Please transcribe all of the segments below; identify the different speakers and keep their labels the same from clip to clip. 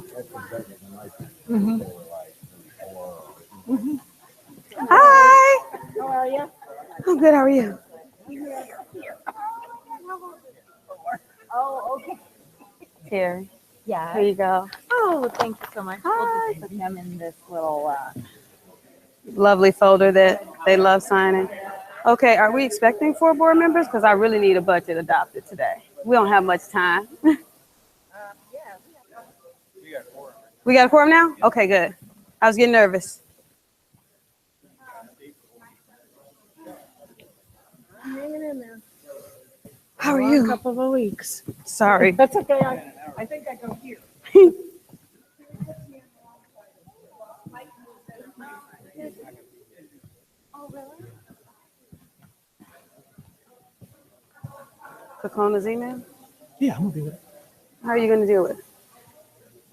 Speaker 1: Mm-hmm. Mm-hmm. Hi.
Speaker 2: How are you?
Speaker 1: I'm good. How are you?
Speaker 2: Oh, okay.
Speaker 1: Here.
Speaker 2: Yeah.
Speaker 1: Here you go.
Speaker 2: Oh, thank you so much. We'll
Speaker 1: Hi.
Speaker 2: just put them in this little.
Speaker 1: Lovely folder that they love signing. Okay, are we expecting 4 board members? Because I really need a budget adopted today. We don't have much time.
Speaker 2: Yeah.
Speaker 1: We got a quorum now? Okay, good. I was getting nervous.
Speaker 2: I'm hanging in there.
Speaker 1: How are
Speaker 2: A long
Speaker 1: you?
Speaker 2: couple of weeks.
Speaker 1: Sorry.
Speaker 2: That's okay. I think I go here. Oh, really?
Speaker 1: Kakona's email?
Speaker 3: Yeah, I'm gonna do it.
Speaker 1: How are you going to deal with it?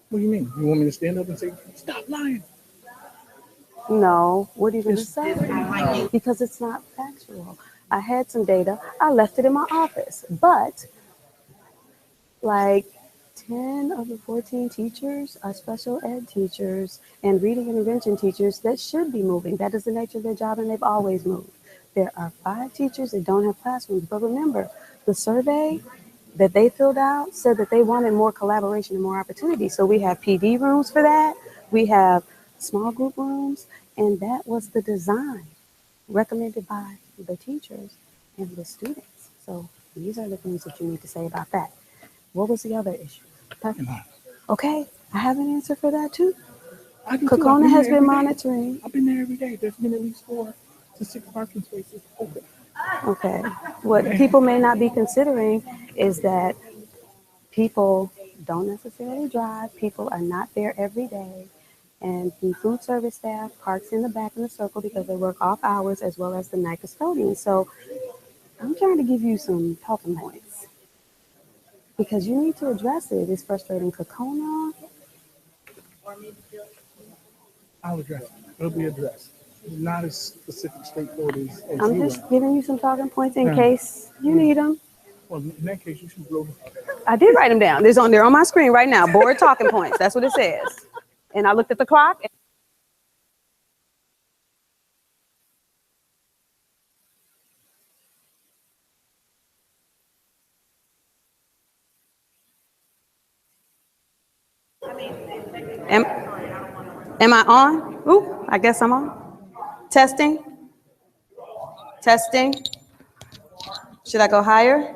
Speaker 3: What do you mean? You want me to stand up and say, "Stop lying"?
Speaker 1: No. What are you going to
Speaker 3: It's-
Speaker 1: say? Because it's not factual. I had some data. I left it in my office. But like 10 of the 14 teachers are special ed teachers and reading intervention teachers that should be moving. That is the nature of their job, and they've always moved. There are 5 teachers that don't have classrooms. But remember, the survey that they filled out said that they wanted more collaboration and more opportunity. So we have PD rooms for that. We have small group rooms, and that was the design recommended by the teachers and the students. So these are the things that you need to say about that. What was the other issue?
Speaker 3: Parking lot.
Speaker 1: Okay, I have an answer for that too.
Speaker 3: I do too. I've
Speaker 1: Kokona has
Speaker 3: there
Speaker 1: been
Speaker 3: every day.
Speaker 1: monitoring.
Speaker 3: I've been there every day. There's been at least 4 to 6 parking spaces open.
Speaker 1: Okay, what people may not be considering is that people don't necessarily drive. People are not there every day. And the food service staff parks in the back in the circle because they work off hours as well as the night custodians. So I'm trying to give you some talking points because you need to address it. It's frustrating Kokona.
Speaker 3: I'll address it. It'll be addressed. Not as specific, straightforward as
Speaker 1: I'm
Speaker 3: you
Speaker 1: just
Speaker 3: are.
Speaker 1: giving you some talking points in
Speaker 3: Yeah.
Speaker 1: case you need them.
Speaker 3: Well, in that case, you should blow.
Speaker 1: I did write them down. They're on my screen right now. Board talking points. That's what it says. And I looked at the clock. Am, am I on? Ooh, I guess I'm on. Testing. Testing. Should I go higher?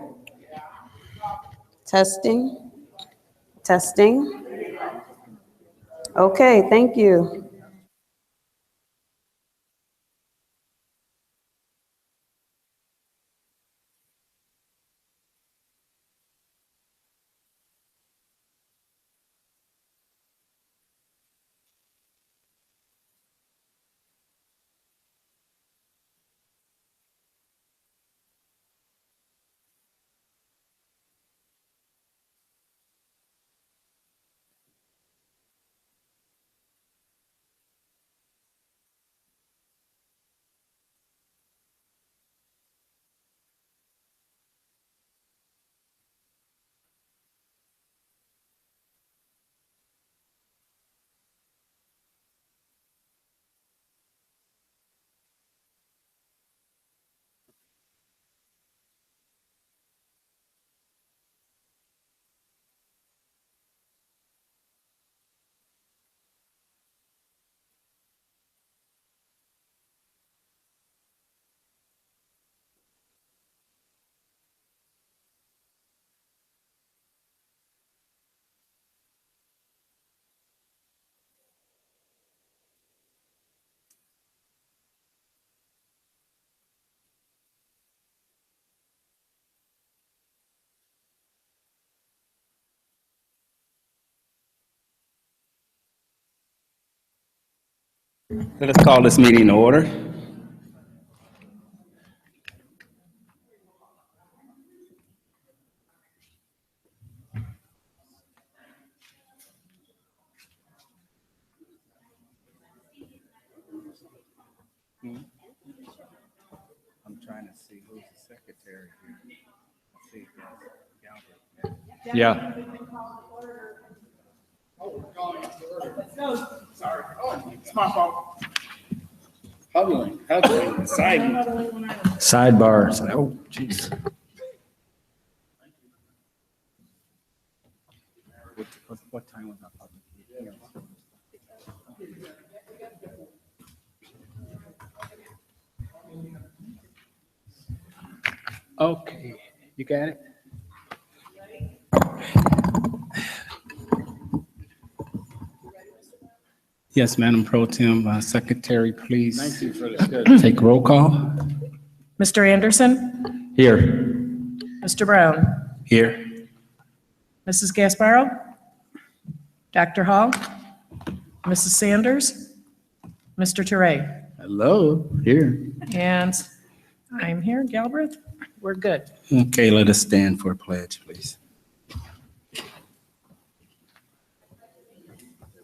Speaker 1: Testing. Testing. Okay, thank you.
Speaker 4: Let us call this meeting to order. I'm trying to see who's the secretary here. Let's see if that's Galbert. Yeah.
Speaker 3: Sorry. Oh, it's my fault.
Speaker 4: Huddling, siding.
Speaker 5: Sidebars. Oh, jeez.
Speaker 4: What time was our public hearing? Okay, you got it? Yes, Madam Pro Tem, Secretary, please. Thank you for the schedule. Take roll call.
Speaker 6: Mr. Anderson,
Speaker 5: Here.
Speaker 6: Mr. Brown,
Speaker 4: Here.
Speaker 6: Mrs. Gasparo, Dr. Hall, Mrs. Sanders, Mr. Teray,
Speaker 4: Hello, here.
Speaker 6: and I'm here, Galbraith. We're good.
Speaker 4: Okay, let us stand for a pledge, please.
Speaker 7: To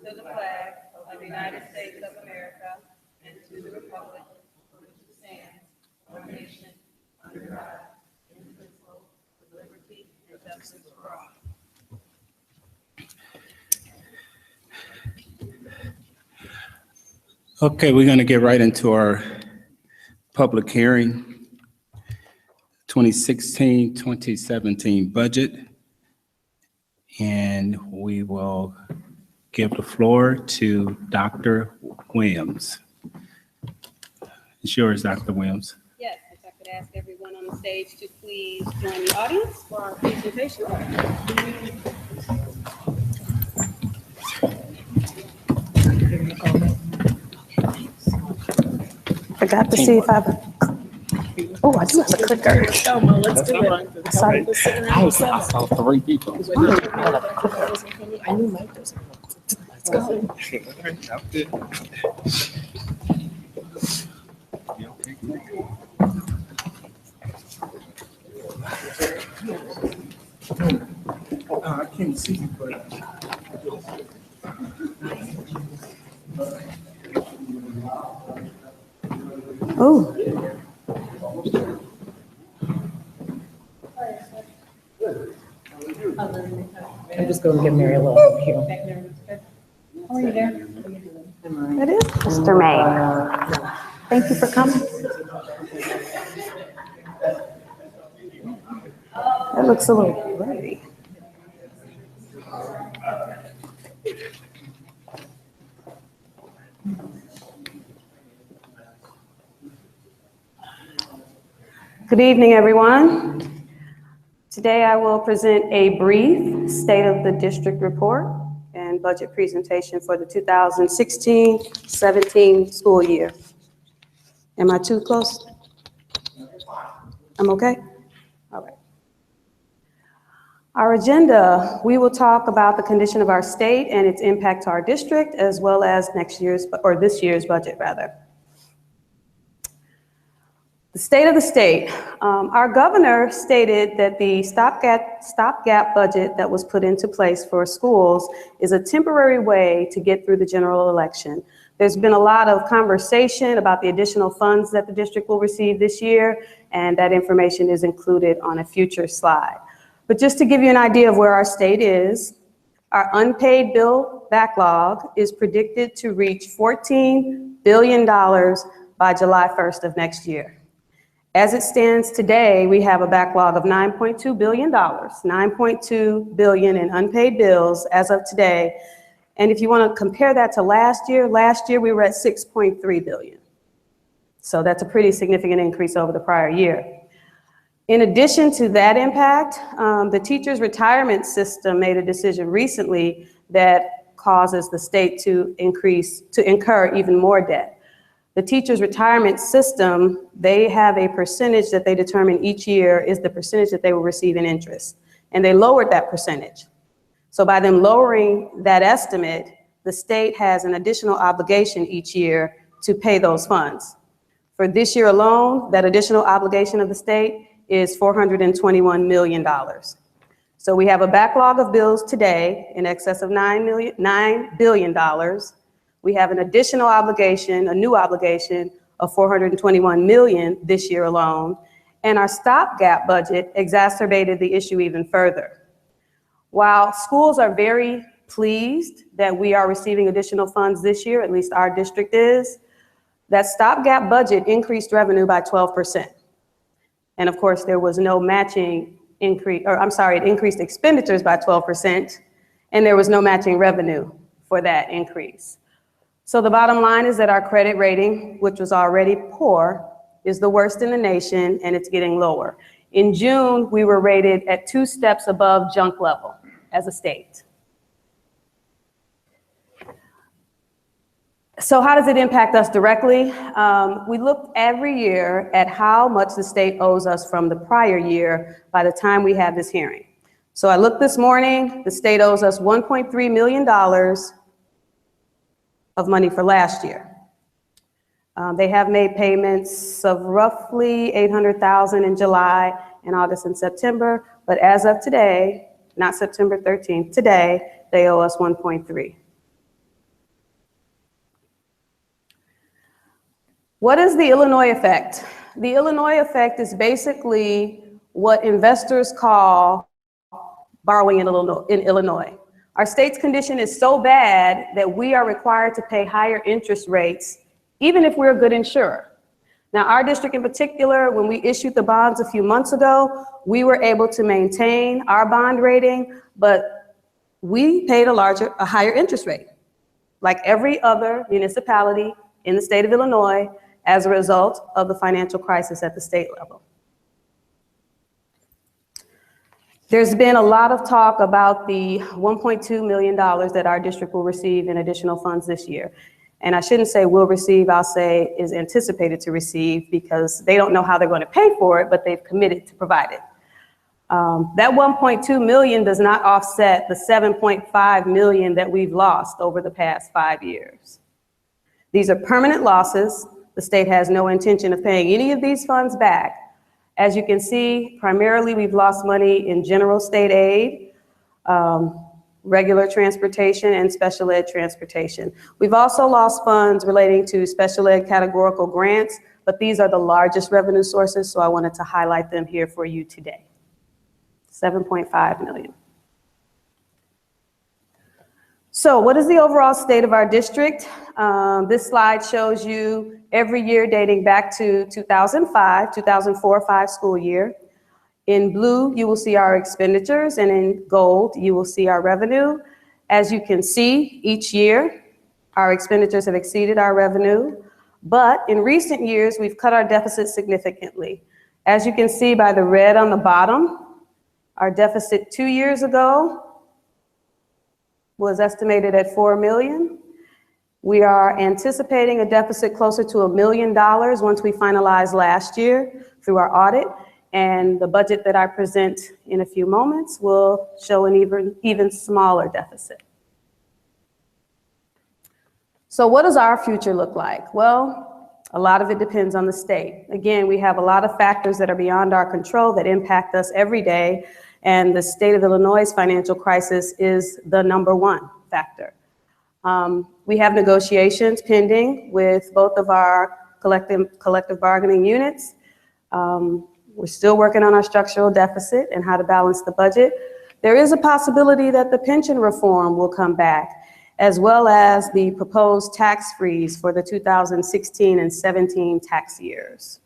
Speaker 7: the flag of the United States of America and to the republic for which it stands, one nation, under God, indivisible, with liberty and justice for all.
Speaker 4: Okay, we're going to get right into our public hearing. 2016-2017 budget. And we will give the floor to Dr. Williams. It's yours, Dr. Williams.
Speaker 7: Yes, if I could ask everyone on the stage to please join the audience for our presentation.
Speaker 1: Forgot to see if I. Oh, I do have a clicker.
Speaker 6: Let's do it.
Speaker 1: Sorry.
Speaker 4: I saw 3 people.
Speaker 6: I knew Mike was. Let's go.
Speaker 3: I can't see you, but.
Speaker 1: Oh,
Speaker 6: I'm just going to give Mary a little help here. How are you there?
Speaker 1: that is Mr. May. Thank you for coming. That looks a little blurry. Good evening, everyone. Today I will present a brief State of the District report and budget presentation for the 2016-17 school year. Am I too close? I'm okay? All right. Our agenda, we will talk about the condition of our state and its impact to our district, as well as this year's budget, rather. The state of the state. Our governor stated that the stopgap budget that was put into place for schools is a temporary way to get through the general election. There's been a lot of conversation about the additional funds that the district will receive this year, and that information is included on a future slide. But just to give you an idea of where our state is, our unpaid bill backlog is predicted to reach $14 billion by July 1st of next year. As it stands today, we have a backlog of $9.2 billion, $9.2 billion in unpaid bills as of today. And if you want to compare that to last year we were at $6.3 billion. So that's a pretty significant increase over the prior year. In addition to that impact, the teachers' retirement system made a decision recently that causes the state to incur even more debt. The teachers' retirement system, they have a percentage that they determine each year is the percentage that they will receive in interest. And they lowered that percentage. So by them lowering that estimate, the state has an additional obligation each year to pay those funds. For this year alone, that additional obligation of the state is $421 million. So we have a backlog of bills today in excess of $9 billion. We have an additional obligation, a new obligation of $421 million this year alone, and our stopgap budget exacerbated the issue even further. While schools are very pleased that we are receiving additional funds this year, at least our district is. That stopgap budget increased revenue by 12%. And of course, there was no matching increase, or I'm sorry, it increased expenditures by 12%, and there was no matching revenue for that increase. So the bottom line is that our credit rating, which was already poor, is the worst in the nation, and it's getting lower. In June, we were rated at 2 steps above junk level as a state. So how does it impact us directly? We look every year at how much the state owes us from the prior year by the time we have this hearing. So I looked this morning, the state owes us $1.3 million of money for last year. They have made payments of roughly $800,000 in July and August and September, but as of today, not September 13th, today, they owe us 1.3. What is the Illinois effect? The Illinois effect is basically what investors call borrowing in Illinois. Our state's condition is so bad that we are required to pay higher interest rates, even if we're a good insurer. Now, our district in particular, when we issued the bonds a few months ago, we were able to maintain our bond rating, but we paid a higher interest rate, like every other municipality in the state of Illinois, as a result of the financial crisis at the state level. There's been a lot of talk about the $1.2 million that our district will receive in additional funds this year. And I shouldn't say will receive, I'll say is anticipated to receive, because they don't know how they're going to pay for it, but they've committed to provide it. That 1.2 million does not offset the 7.5 million that we've lost over the past 5 years. These are permanent losses. The state has no intention of paying any of these funds back. As you can see, primarily we've lost money in general state aid, regular transportation, and special ed transportation. We've also lost funds relating to special ed categorical grants, but these are the largest revenue sources, so I wanted to highlight them here for you today. 7.5 million. So what is the overall state of our district? This slide shows you every year dating back to 2005, 2004-05 school year. In blue, you will see our expenditures, and in gold, you will see our revenue. As you can see, each year, our expenditures have exceeded our revenue, but in recent years, we've cut our deficit significantly. As you can see by the red on the bottom, our deficit 2 years ago was estimated at 4 million. We are anticipating a deficit closer to $1 million once we finalize last year through our audit, and the budget that I present in a few moments will show an even smaller deficit. So what does our future look like? Well, a lot of it depends on the state. Again, we have a lot of factors that are beyond our control that impact us every day, and the state of Illinois' financial crisis is the #1 factor. We have negotiations pending with both of our collective bargaining units. We're still working on our structural deficit and how to balance the budget. There is a possibility that the pension reform will come back, as well as the proposed tax freeze for the 2016 and 17 tax years.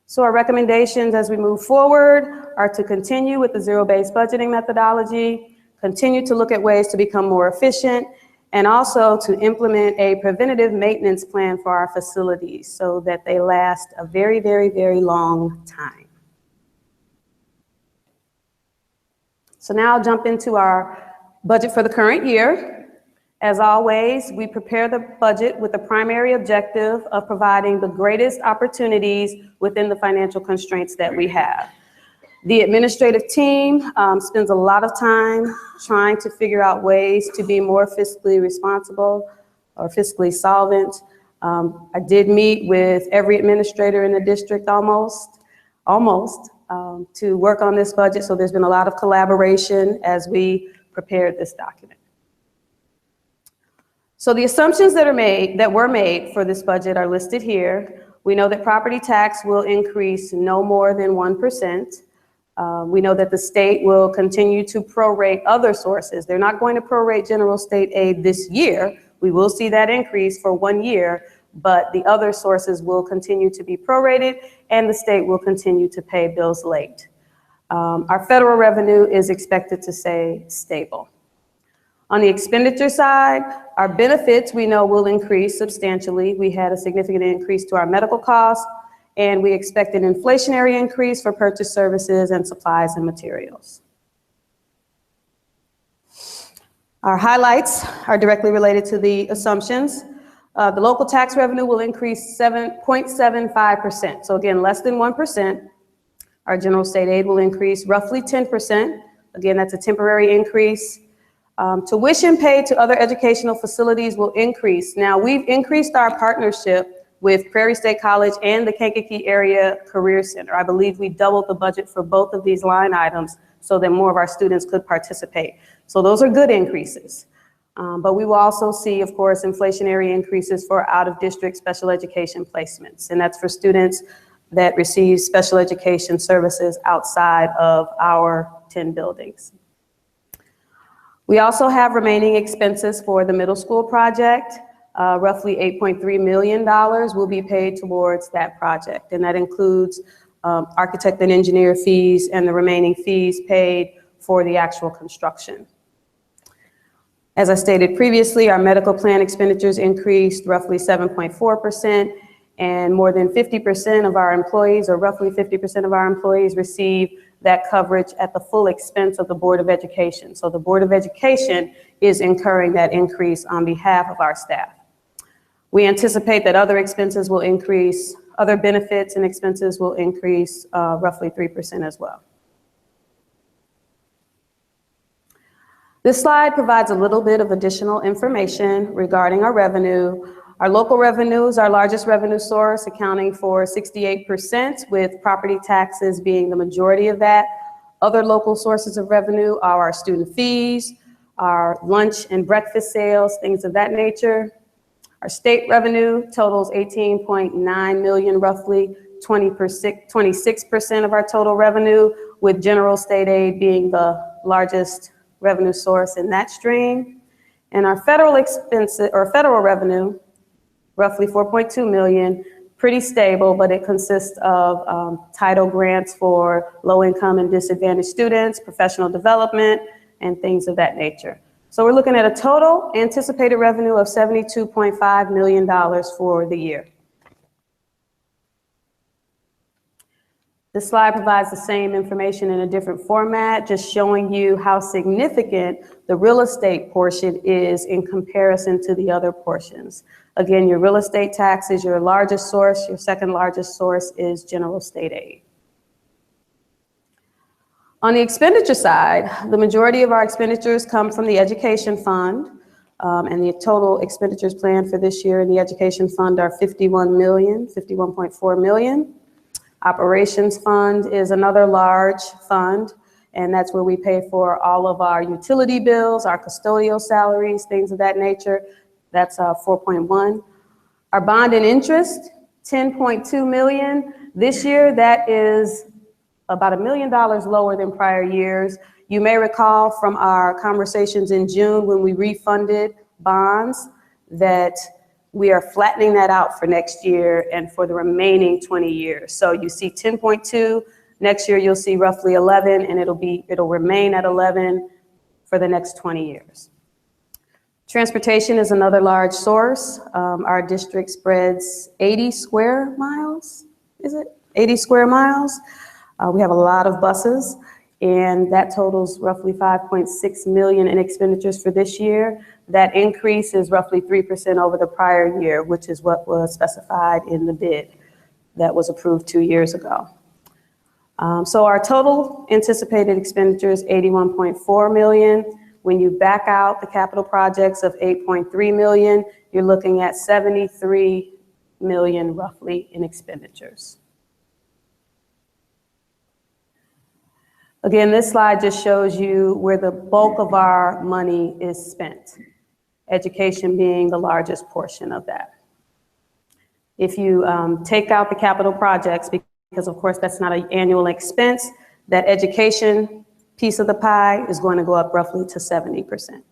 Speaker 1: So our recommendations as we move forward are to continue with the zero-based budgeting methodology, continue to look at ways to become more efficient, and also to implement a preventative maintenance plan for our facilities so that they last a very, very, very long time. So now I'll jump into our budget for the current year. As always, we prepare the budget with the primary objective of providing the greatest opportunities within the financial constraints that we have. The administrative team spends a lot of time trying to figure out ways to be more fiscally responsible or fiscally solvent. I did meet with every administrator in the district almost to work on this budget, so there's been a lot of collaboration as we prepared this document. So the assumptions that were made for this budget are listed here. We know that property tax will increase no more than 1%. We know that the state will continue to prorate other sources. They're not going to prorate general state aid this year. We will see that increase for 1 year, but the other sources will continue to be prorated and the state will continue to pay bills late. Our federal revenue is expected to stay stable. On the expenditure side, our benefits we know will increase substantially. We had a significant increase to our medical costs, and we expect an inflationary increase for purchase services and supplies and materials. Our highlights are directly related to the assumptions. The local tax revenue will increase 7.75%. So again, less than 1%. Our general state aid will increase roughly 10%. Again, that's a temporary increase. Tuition paid to other educational facilities will increase. Now, we've increased our partnership with Prairie State College and the Kankakee Area Career Center. I believe we doubled the budget for both of these line items so that more of our students could participate. So those are good increases. But we will also see, of course, inflationary increases for out-of-district special education placements. And that's for students that receive special education services outside of our 10 buildings. We also have remaining expenses for the middle school project. Roughly $8.3 million will be paid towards that project. And that includes architect and engineer fees and the remaining fees paid for the actual construction. As I stated previously, our medical plan expenditures increased roughly 7.4%, and more than 50% of our employees, or roughly 50% of our employees, receive that coverage at the full expense of the Board of Education. So the Board of Education is incurring that increase on behalf of our staff. We anticipate that other expenses will increase, other benefits and expenses will increase roughly 3% as well. This slide provides a little bit of additional information regarding our revenue. Our local revenue is our largest revenue source, accounting for 68%, with property taxes being the majority of that. Other local sources of revenue are our student fees, our lunch and breakfast sales, things of that nature. Our state revenue totals $18.9 million, roughly 26% of our total revenue, with general state aid being the largest revenue source in that stream. And our federal expenses, or federal revenue, roughly $4.2 million, pretty stable, but it consists of title grants for low-income and disadvantaged students, professional development, and things of that nature. So we're looking at a total anticipated revenue of $72.5 million for the year. This slide provides the same information in a different format, just showing you how significant the real estate portion is in comparison to the other portions. Again, your real estate tax is your largest source. Your second largest source is general state aid. On the expenditure side, the majority of our expenditures come from the education fund, and the total expenditures planned for this year in the education fund are $51.4 million. Operations fund is another large fund, and that's where we pay for all of our utility bills, our custodial salaries, things of that nature. That's 4.1. Our bond and interest, $10.2 million. This year, that is about $1 million lower than prior years. You may recall from our conversations in June when we refunded bonds that we are flattening that out for next year and for the remaining 20 years. So you see 10.2, next year you'll see roughly 11, and it'll remain at 11 for the next 20 years. Transportation is another large source. Our district spreads 80 square miles, is it? 80 square miles. We have a lot of buses, and that totals roughly $5.6 million in expenditures for this year. That increase is roughly 3% over the prior year, which is what was specified in the bid that was approved 2 years ago. So our total anticipated expenditure is $81.4 million. When you back out the capital projects of $8.3 million, you're looking at $73 million roughly in expenditures. Again, this slide just shows you where the bulk of our money is spent, education being the largest portion of that. If you take out the capital projects, because of course that's not an annual expense, That education piece of the pie is going to go up roughly to 70%.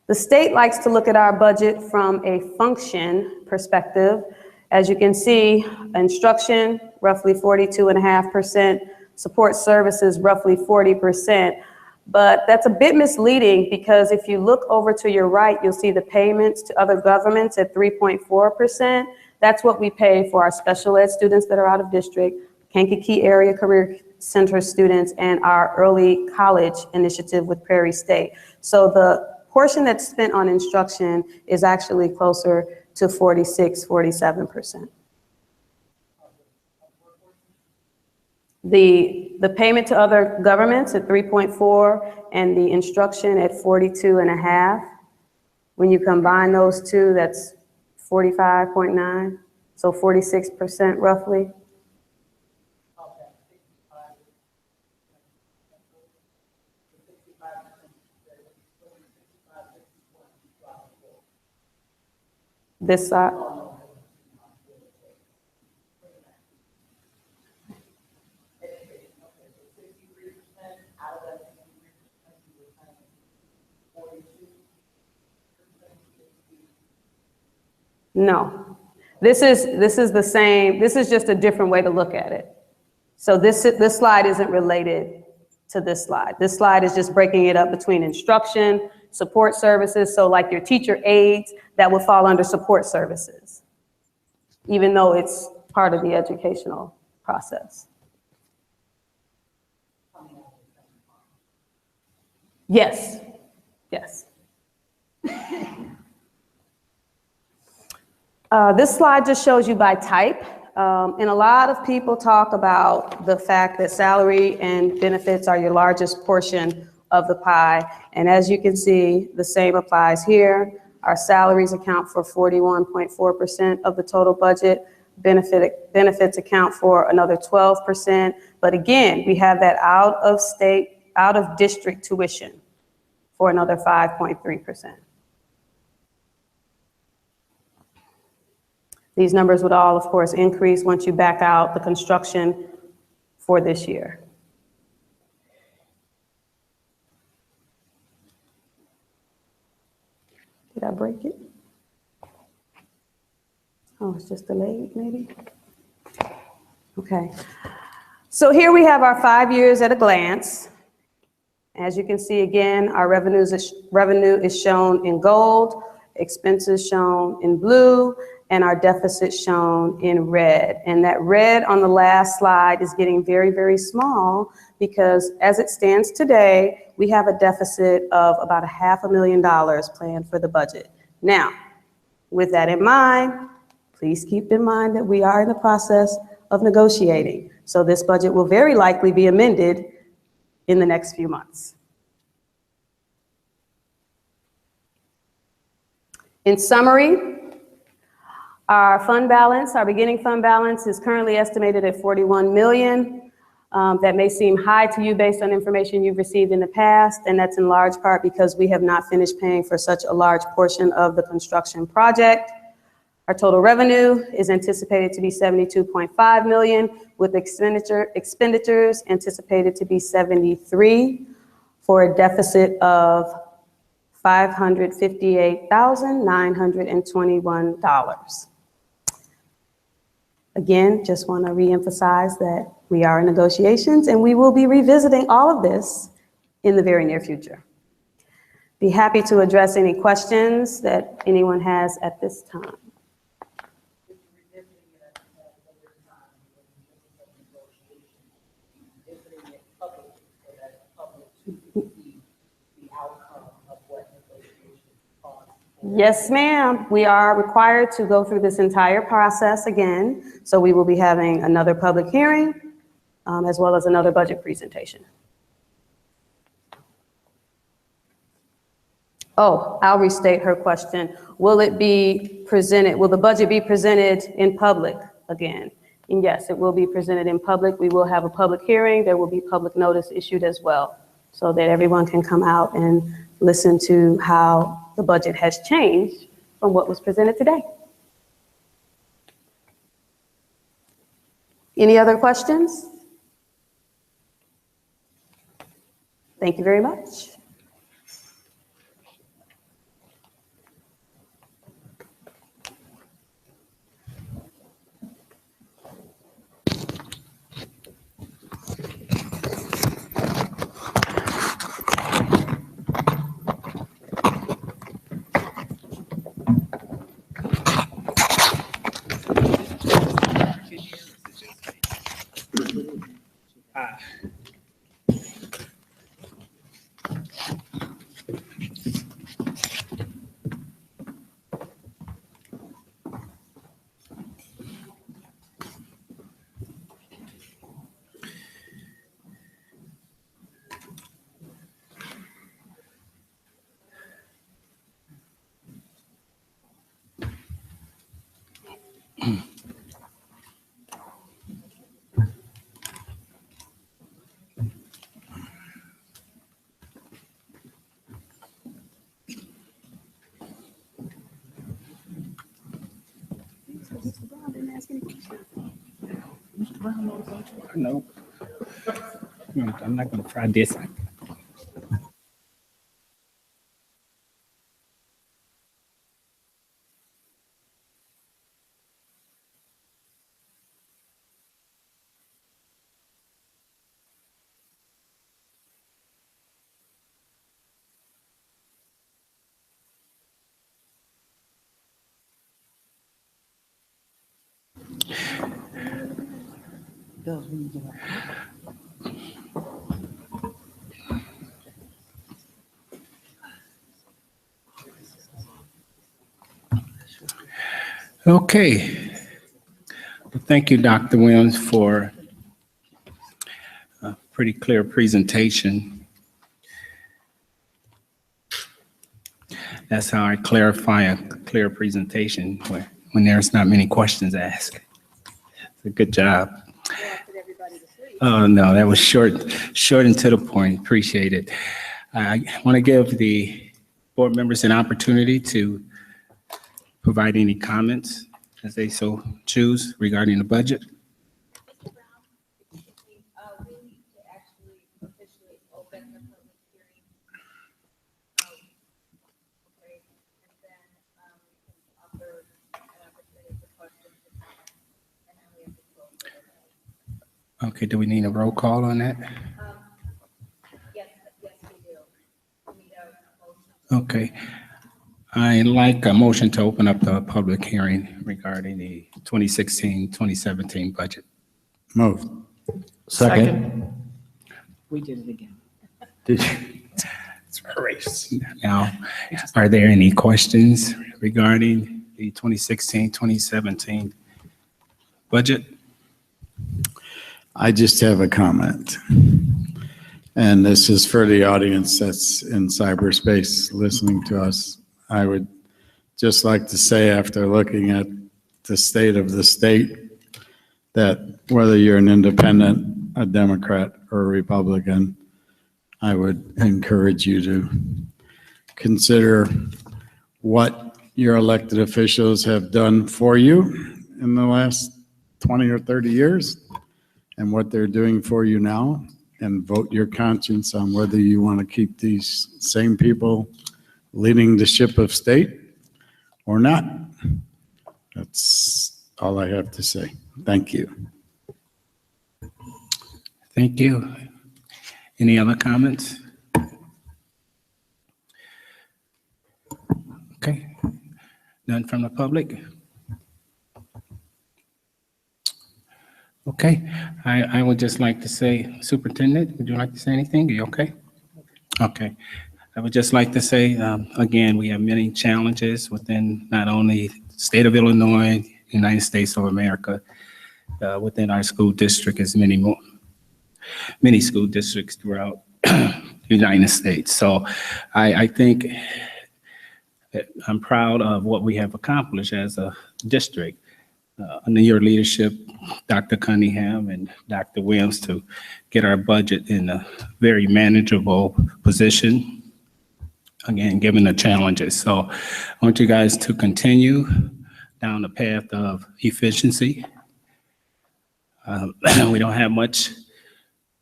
Speaker 1: The state likes to look at our budget from a function perspective. As you can see, instruction, roughly 42.5%, support services, roughly 40%. But that's a bit misleading because if you look over to your right, you'll see the payments to other governments at 3.4%. That's what we pay for our special ed students that are out of district, Kankakee Area Career Center students, and our early college initiative with Prairie State. So the portion that's spent on instruction is actually closer to 46-47%. The payment to other governments at 3.4 and the instruction at 42.5. When you combine those two, that's 45.9, so 46% roughly. This side. No, this is the same. This is just a different way to look at it. So this slide isn't related to this slide. This slide is just breaking it up between instruction, support services. So like your teacher aides, that would fall under support services, even though it's part of the educational process. Yes, yes. This slide just shows you by type. And a lot of people talk about the fact that salary and benefits are your largest portion of the pie. And as you can see, the same applies here. Our salaries account for 41.4% of the total budget. Benefits account for another 12%. But again, we have that out of district tuition for another 5.3%. These numbers would all, of course, increase once you back out the construction for this year. Did I break it? Oh, it's just delayed, maybe? Okay. So here we have our 5 years at a glance. As you can see, again, our revenue is shown in gold, expenses shown in blue, and our deficit shown in red. And that red on the last slide is getting very, very small because as it stands today, we have a deficit of about $500,000 planned for the budget. Now, with that in mind, please keep in mind that we are in the process of negotiating. So this budget will very likely be amended in the next few months. In summary, our fund balance, our beginning fund balance is currently estimated at $41 million. That may seem high to you based on information you've received in the past, and that's in large part because we have not finished paying for such a large portion of the construction project. Our total revenue is anticipated to be $72.5 million, with expenditures anticipated to be $73 for a deficit of $558,921. Again, just want to reemphasize that we are in negotiations and we will be revisiting all of this in the very near future. Be happy to address any questions that anyone has at this time. Yes, ma'am. We are required to go through this entire process again. So we will be having another public hearing as well as another budget presentation. Oh, I'll restate her question. Will it be presented? Will the budget be presented in public again? And yes, it will be presented in public. We will have a public hearing. There will be public notice issued as well so that everyone can come out and listen to how the budget has changed from what was presented today. Any other questions? Thank you very much. Mr. Brown didn't ask any questions.
Speaker 4: No. I'm not going to try this. Okay. Well, thank you, Dr. Williams, for a pretty clear presentation. That's how I clarify a clear presentation when there's not many questions asked. It's a good job. Oh, no, that was short and to the point. Appreciate it. I want to give the board members an opportunity to provide any comments as they so choose regarding the budget.
Speaker 7: Mr. Brown, we need to actually officially open the public hearing. Okay, and then we can offer an opportunity for questions and comments, and then we have to close it.
Speaker 4: Okay, do we need a roll call on that?
Speaker 7: Yes, we do. We need a motion.
Speaker 4: Okay. I'd like a motion to open up the public hearing regarding the 2016-2017 budget.
Speaker 5: Moved. Second.
Speaker 6: We did it again.
Speaker 5: Did you?
Speaker 4: It's a race. Now, are there any questions regarding the 2016-2017 budget?
Speaker 5: I just have a comment. And this is for the audience that's in cyberspace listening to us. I would just like to say, after looking at the state of the state, that whether you're an independent, a Democrat, or a Republican, I would encourage you to consider what your elected officials have done for you in the last 20 or 30 years and what they're doing for you now, and vote your conscience on whether you want to keep these same people leading the ship of state or not. That's all I have to say. Thank you.
Speaker 4: Thank you. Any other comments? Okay. None from the public? Okay. I would just like to say, Superintendent, would you like to say anything? Are you okay? Okay. I would just like to say, again, we have many challenges within not only the state of Illinois, United States of America, within our school district, as many school districts throughout the United States. So I think that I'm proud of what we have accomplished as a district under your leadership, Dr. Cunningham and Dr. Williams, to get our budget in a very manageable position. Again, given the challenges. So I want you guys to continue down the path of efficiency. We don't have much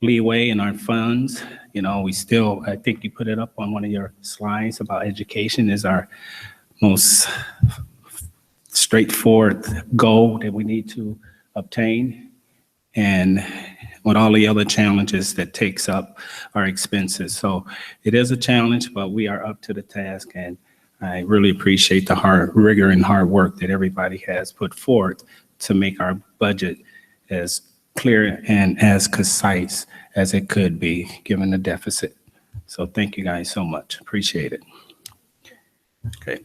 Speaker 4: leeway in our funds. You know, we still, I think you put it up on one of your slides about education is our most straightforward goal that we need to obtain. And with all the other challenges that takes up our expenses. So it is a challenge, but we are up to the task. And I really appreciate the hard rigor and hard work that everybody has put forth to make our budget as clear and as concise as it could be, given the deficit. So thank you guys so much. Appreciate it. Okay.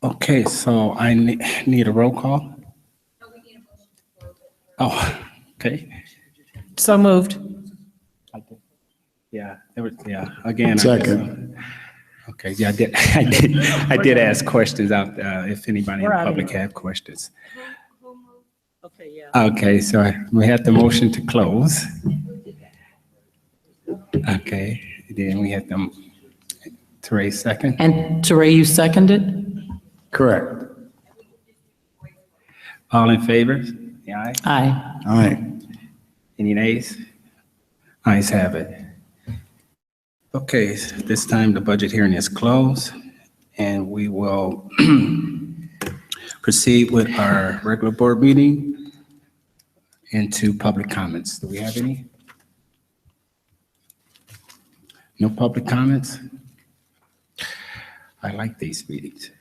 Speaker 4: Okay, so I need a roll call. Oh, okay.
Speaker 6: So moved.
Speaker 4: Yeah, again.
Speaker 5: Second.
Speaker 4: Okay, yeah, I did ask questions out, if anybody in the public had questions.
Speaker 6: Okay, yeah.
Speaker 4: Okay, so we had the motion to close. Okay, then we had them, Teray second.
Speaker 6: And Teray, you seconded?
Speaker 5: Correct.
Speaker 4: All in favor? The aye.
Speaker 6: Aye.
Speaker 5: All right.
Speaker 4: Any nays? Ayes have it. Okay, this time the budget hearing is closed, and we will proceed with our regular board meeting into public comments. Do we have any? No public comments? I like these meetings.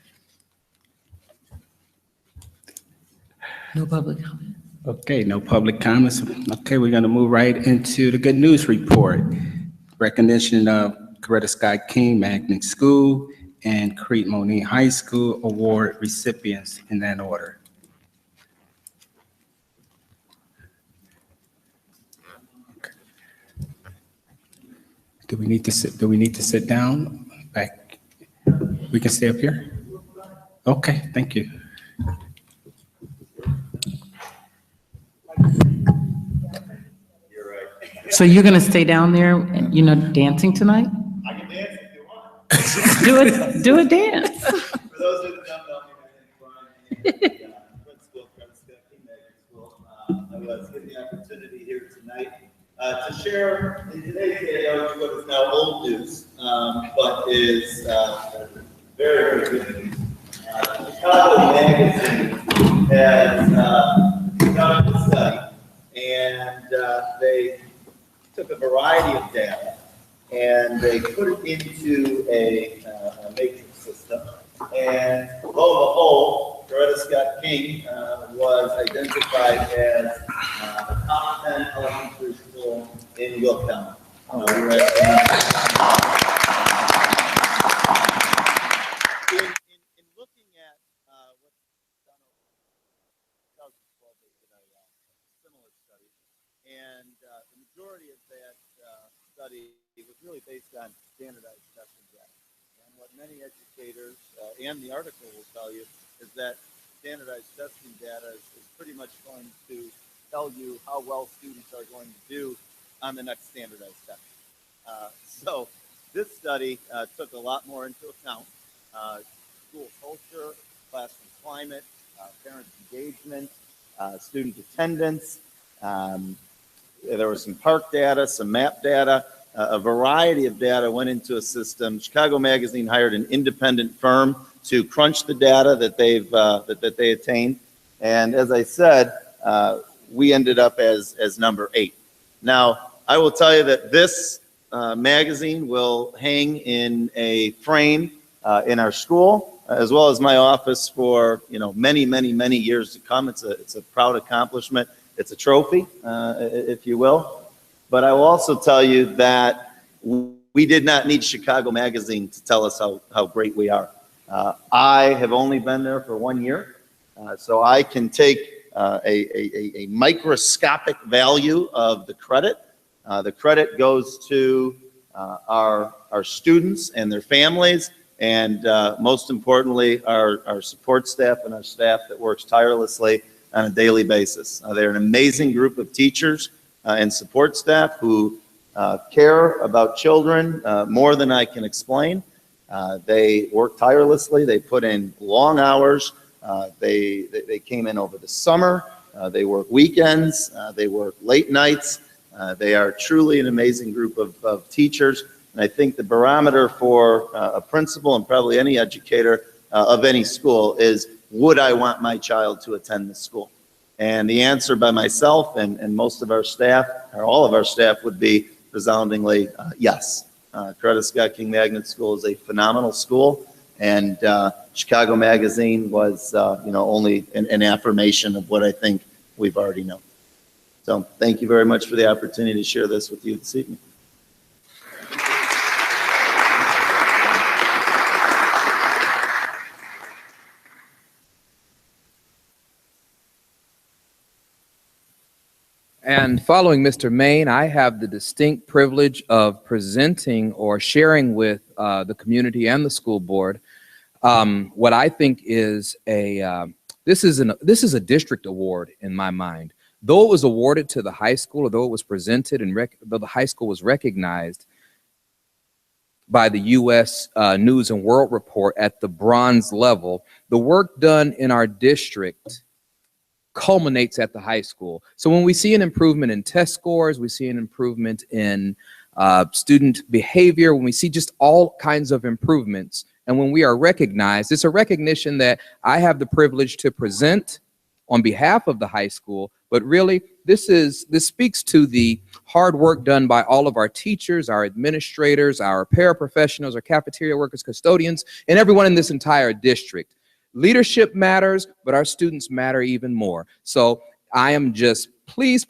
Speaker 6: No public comment.
Speaker 4: Okay, no public comments. Okay, we're going to move right into the good news report. Recognition of Coretta Scott King Magnet School and Crete Monee High School award recipients in that order. Okay. Do we need to sit down? Back? We can stay up here? Okay, thank you.
Speaker 6: So you're going to stay down there, dancing tonight?
Speaker 8: I can dance if you want.
Speaker 6: Do a dance.
Speaker 8: For those who don't know me, my name is Brian, and principal of Crete King Magnet School. I was given the opportunity here tonight to share in today's day what is now old news, but is very, very good news. Chicago Magazine has conducted a study, and they took a variety of data and they put it into a matrix system. And lo and behold, Coretta Scott King was identified as the top 10 elementary school in Will County. We're in looking at what's done over 2012, they did a similar study. And the majority of that study was really based on standardized testing data. And what many educators and the article will tell you is that standardized testing data is pretty much going to tell you how well students are going to do on the next standardized test. So this study took a lot more into account: school culture, classroom climate, parent engagement, student attendance. There was some park data, some map data, a variety of data went into a system. Chicago Magazine hired an independent firm to crunch the data that they attained, and as I said, we ended up as number 8. Now, I will tell you that this magazine will hang in a frame in our school, as well as my office for many, many, many years to come. It's a proud accomplishment. It's a trophy, if you will. But I will also tell you that we did not need Chicago Magazine to tell us how great we are. I have only been there for 1 year, so I can take a microscopic value of the credit. The credit goes to our students and their families, and most importantly, our support staff and our staff that works tirelessly on a daily basis. They're an amazing group of teachers and support staff who care about children more than I can explain. They work tirelessly. They put in long hours They came in over the summer. They work weekends. They work late nights. They are truly an amazing group of teachers. And I think the barometer for a principal and probably any educator of any school is, would I want my child to attend this school? And the answer by myself and most of our staff, or all of our staff, would be resoundingly yes. Coretta Scott King Magnet School is a phenomenal school, and Chicago Magazine was only an affirmation of what I think we've already known. So thank you very much for the opportunity to share this with you this evening.
Speaker 9: And following Mr. Main, I have the distinct privilege of presenting or sharing with the community and the school board what I think is this is a district award in my mind. Though it was awarded to the high school, or though it was presented and though the high school was recognized by the U.S. News and World Report at the bronze level, the work done in our district culminates at the high school. So when we see an improvement in test scores, we see an improvement in student behavior, when we see just all kinds of improvements, and when we are recognized, it's a recognition that I have the privilege to present on behalf of the high school, but really this speaks to the hard work done by all of our teachers, our administrators, our paraprofessionals, our cafeteria workers, custodians, and everyone in this entire district. Leadership matters, but our students matter even more. So I am just pleased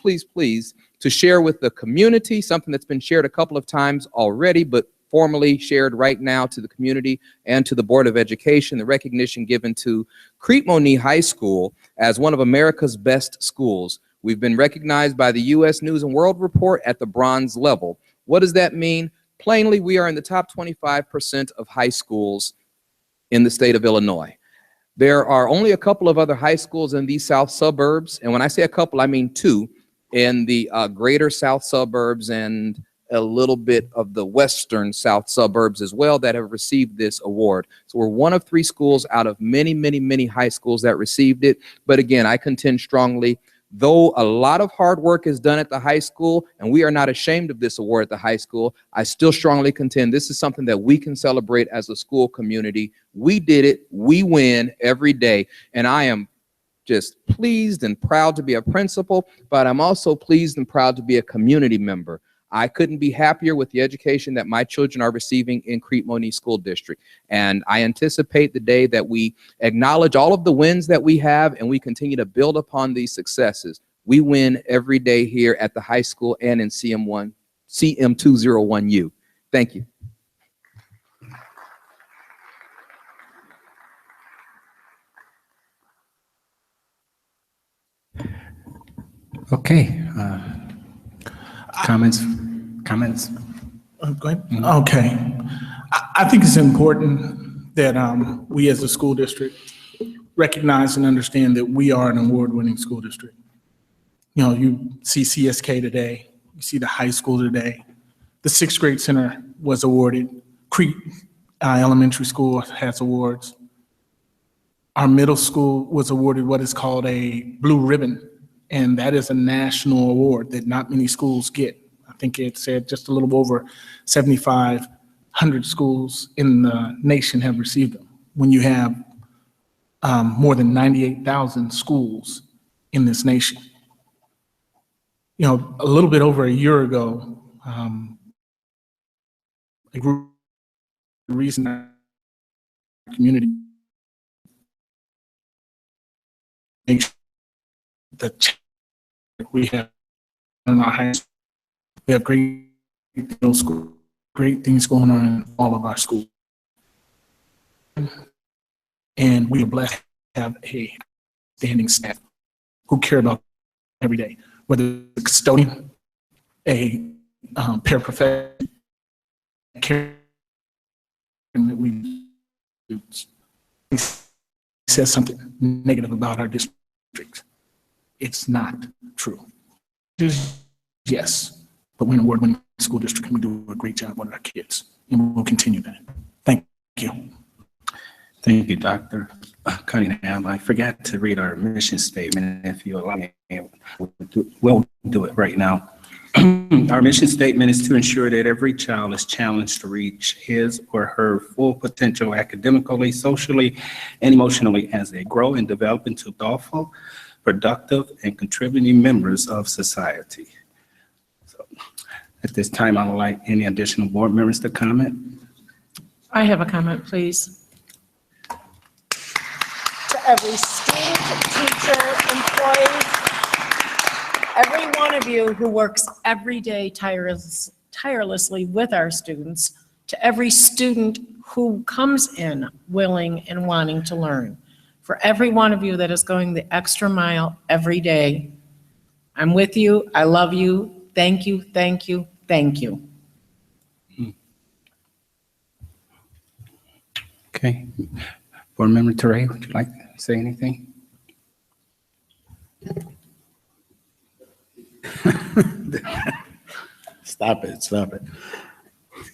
Speaker 9: to share with the community something that's been shared a couple of times already, but formally shared right now to the community and to the Board of Education, the recognition given to Crete Monee High School as one of America's best schools. We've been recognized by the U.S. News and World Report at the bronze level. What does that mean? Plainly, we are in the top 25% of high schools in the state of Illinois. There are only a couple of other high schools in these south suburbs, and when I say a couple, I mean two, in the greater south suburbs and a little bit of the western south suburbs as well that have received this award. So we're one of 3 schools out of many high schools that received it. But again, I contend strongly, though a lot of hard work is done at the high school, and we are not ashamed of this award at the high school, I still strongly contend this is something that we can celebrate as a school community. We did it, we win every day, and I am just pleased and proud to be a principal, but I'm also pleased and proud to be a community member. I couldn't be happier with the education that my children are receiving in Crete Monee School District. And I anticipate the day that we acknowledge all of the wins that we have and we continue to build upon these successes. We win every day here at the high school and in CM201U. Thank you.
Speaker 4: Okay. Comments?
Speaker 3: Go ahead. Okay. I think it's important that we as a school district recognize and understand that we are an award-winning school district. You know, you see CSK today, you see the high school today. The 6th grade center was awarded. Crete Elementary School has awards. Our middle school was awarded what is called a blue ribbon, and that is a national award that not many schools get. I think it said just a little over 7,500 schools in the nation have received them. When you have more than 98,000 schools in this nation. You know, a little bit over a year ago, a group of reason our community make sure that we have in our high school. We have great middle school, great things going on in all of our schools. And we are blessed to have a standing staff who care about every day, whether it's a custodian, a paraprofessional, care that we says something negative about our district. It's not true. Yes, but we're an award-winning school district and we do a great job with our kids, and we'll continue that. Thank you.
Speaker 4: Thank you, Doctor. Cunningham, I forgot to read our mission statement. If you allow me, we'll do it right now. Our mission statement is to ensure that every child is challenged to reach his or her full potential academically, socially, and emotionally as they grow and develop into thoughtful, productive, and contributing members of society. So, at this time, I would like any additional board members to comment.
Speaker 6: I have a comment, please.
Speaker 2: To every student, teacher, employee, every one of you who works every day tirelessly with our students, to every student who comes in willing and wanting to learn, for every one of you that is going the extra mile every day, I'm with you, I love you, thank you, thank you, thank you.
Speaker 4: Okay. Board Member Teray, would you like to say anything?
Speaker 5: Stop it, stop it.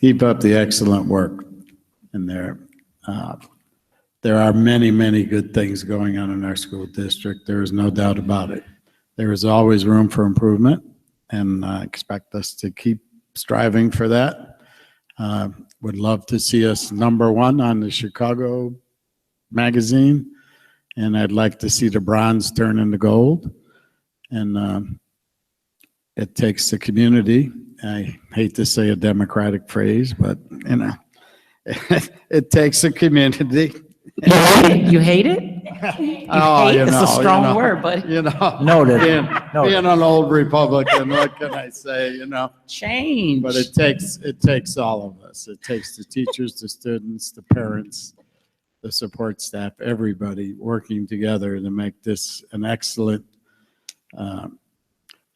Speaker 5: Keep up the excellent work. And there are many, many good things going on in our school district. There is no doubt about it. There is always room for improvement, and I expect us to keep striving for that. Would love to see us #1 on the Chicago magazine, and I'd like to see the bronze turn into gold. And it takes the community. I hate to say a democratic phrase, but you know, it takes a community.
Speaker 6: You hate it?
Speaker 5: Oh,
Speaker 6: hate
Speaker 5: you
Speaker 6: is
Speaker 5: know,
Speaker 6: a strong
Speaker 5: you know,
Speaker 6: word, but
Speaker 5: you know,
Speaker 10: Noted.
Speaker 5: being an old Republican, what can I say? You know,
Speaker 6: change.
Speaker 5: but it takes all of us. It takes the teachers, the students, the parents, the support staff, everybody working together to make this an excellent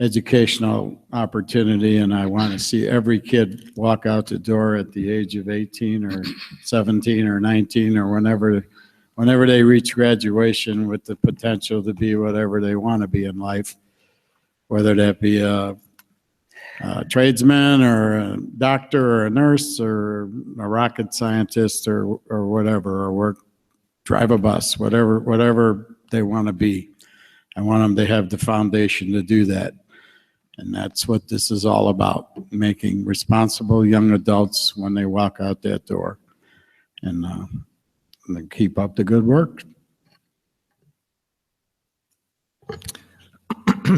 Speaker 5: educational opportunity. And I want to see every kid walk out the door at the age of 18 or 17 or 19 or whenever they reach graduation with the potential to be whatever they want to be in life, whether that be a tradesman or a doctor or a nurse or a rocket scientist or whatever, or drive a bus, whatever they want to be. I want them to have the foundation to do that. And that's what this is all about, making responsible young adults when they walk out that door. And then keep up the good work.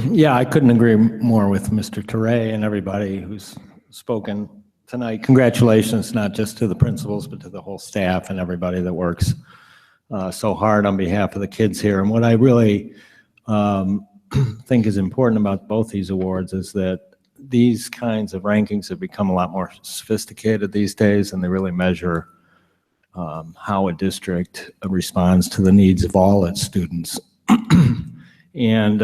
Speaker 10: Yeah, I couldn't agree more with Mr. Teray and everybody who's spoken tonight. Congratulations, not just to the principals, but to the whole staff and everybody that works so hard on behalf of the kids here. And what I really think is important about both these awards is that these kinds of rankings have become a lot more sophisticated these days, and they really measure how a district responds to the needs of all its students. And,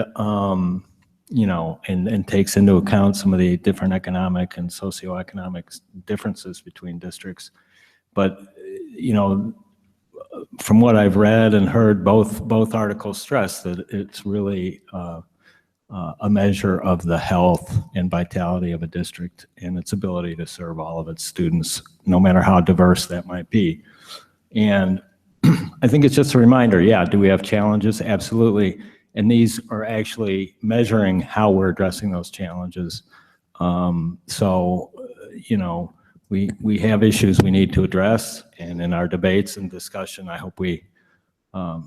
Speaker 10: you know, and takes into account some of the different economic and socioeconomic differences between districts. But, you know, from what I've read and heard, both articles stress that it's really a measure of the health and vitality of a district and its ability to serve all of its students, no matter how diverse that might be. And I think it's just a reminder, yeah, do we have challenges? Absolutely. And these are actually measuring how we're addressing those challenges. So, you know, we have issues we need to address, and in our debates and discussion, I hope we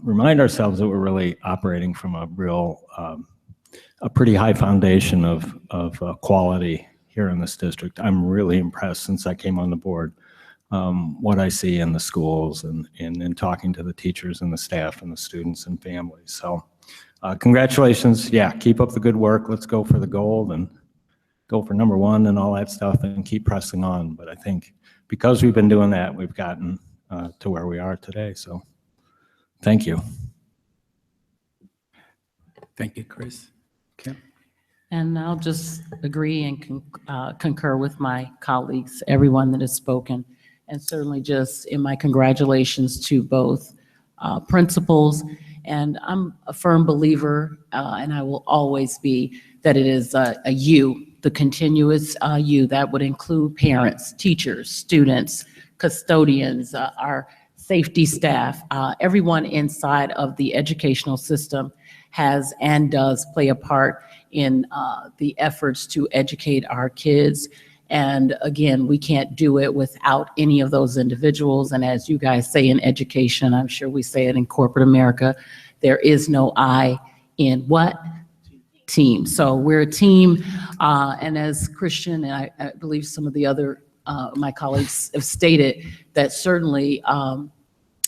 Speaker 10: remind ourselves that we're really operating from a real, a pretty high foundation of quality here in this district. I'm really impressed since I came on the board, what I see in the schools and in talking to the teachers and the staff and the students and families. So congratulations. Yeah, keep up the good work. Let's go for the gold and go for #1 and all that stuff and keep pressing on. But I think because we've been doing that, we've gotten to where we are today. So thank you.
Speaker 4: Thank you, Chris. Kim?
Speaker 6: And I'll just agree and concur with my colleagues, everyone that has spoken, and certainly just in my congratulations to both principals. And I'm a firm believer, and I will always be, that it is a you, the continuous you. That would include parents, teachers, students, custodians, our safety staff, everyone inside of the educational system has and does play a part in the efforts to educate our kids. And again, we can't do it without any of those individuals. And as you guys say in education, I'm sure we say it in corporate America, there is no I in what? Team. So we're a team. And as Christian, and I believe some of the other, my colleagues have stated that certainly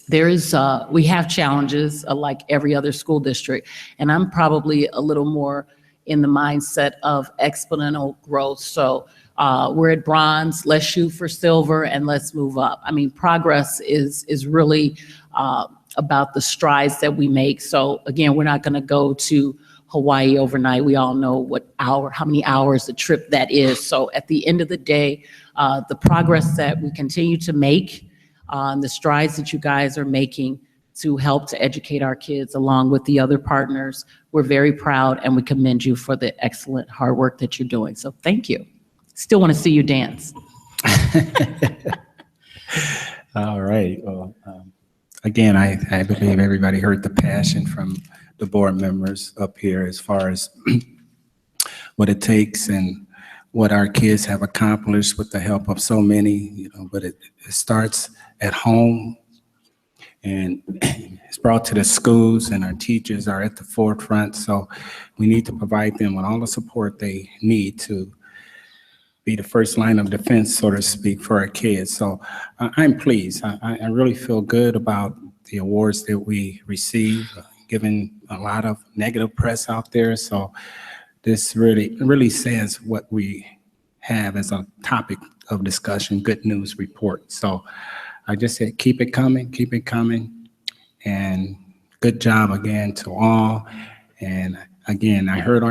Speaker 6: we have challenges like every other school district. And I'm probably a little more in the mindset of exponential growth. So we're at bronze, let's shoot for silver and let's move up. I mean, progress is really about the strides that we make. So again, we're not going to go to Hawaii overnight. We all know how many hours the trip that is. So at the end of the day, the progress that we continue to make, the strides that you guys are making to help to educate our kids along with the other partners, we're very proud and we commend you for the excellent hard work that you're doing. So thank you. Still want to see you dance.
Speaker 4: All right. Well, again, I believe everybody heard the passion from the board members up here as far as what it takes and what our kids have accomplished with the help of so many, but it starts at home and it's brought to the schools, and our teachers are at the forefront. So we need to provide them with all the support they need to be the first line of defense, so to speak, for our kids. So I'm pleased. I really feel good about the awards that we receive, given a lot of negative press out there. So this really says what we have as a topic of discussion, good news report. So I just said, keep it coming, and good job again to all. And again, I heard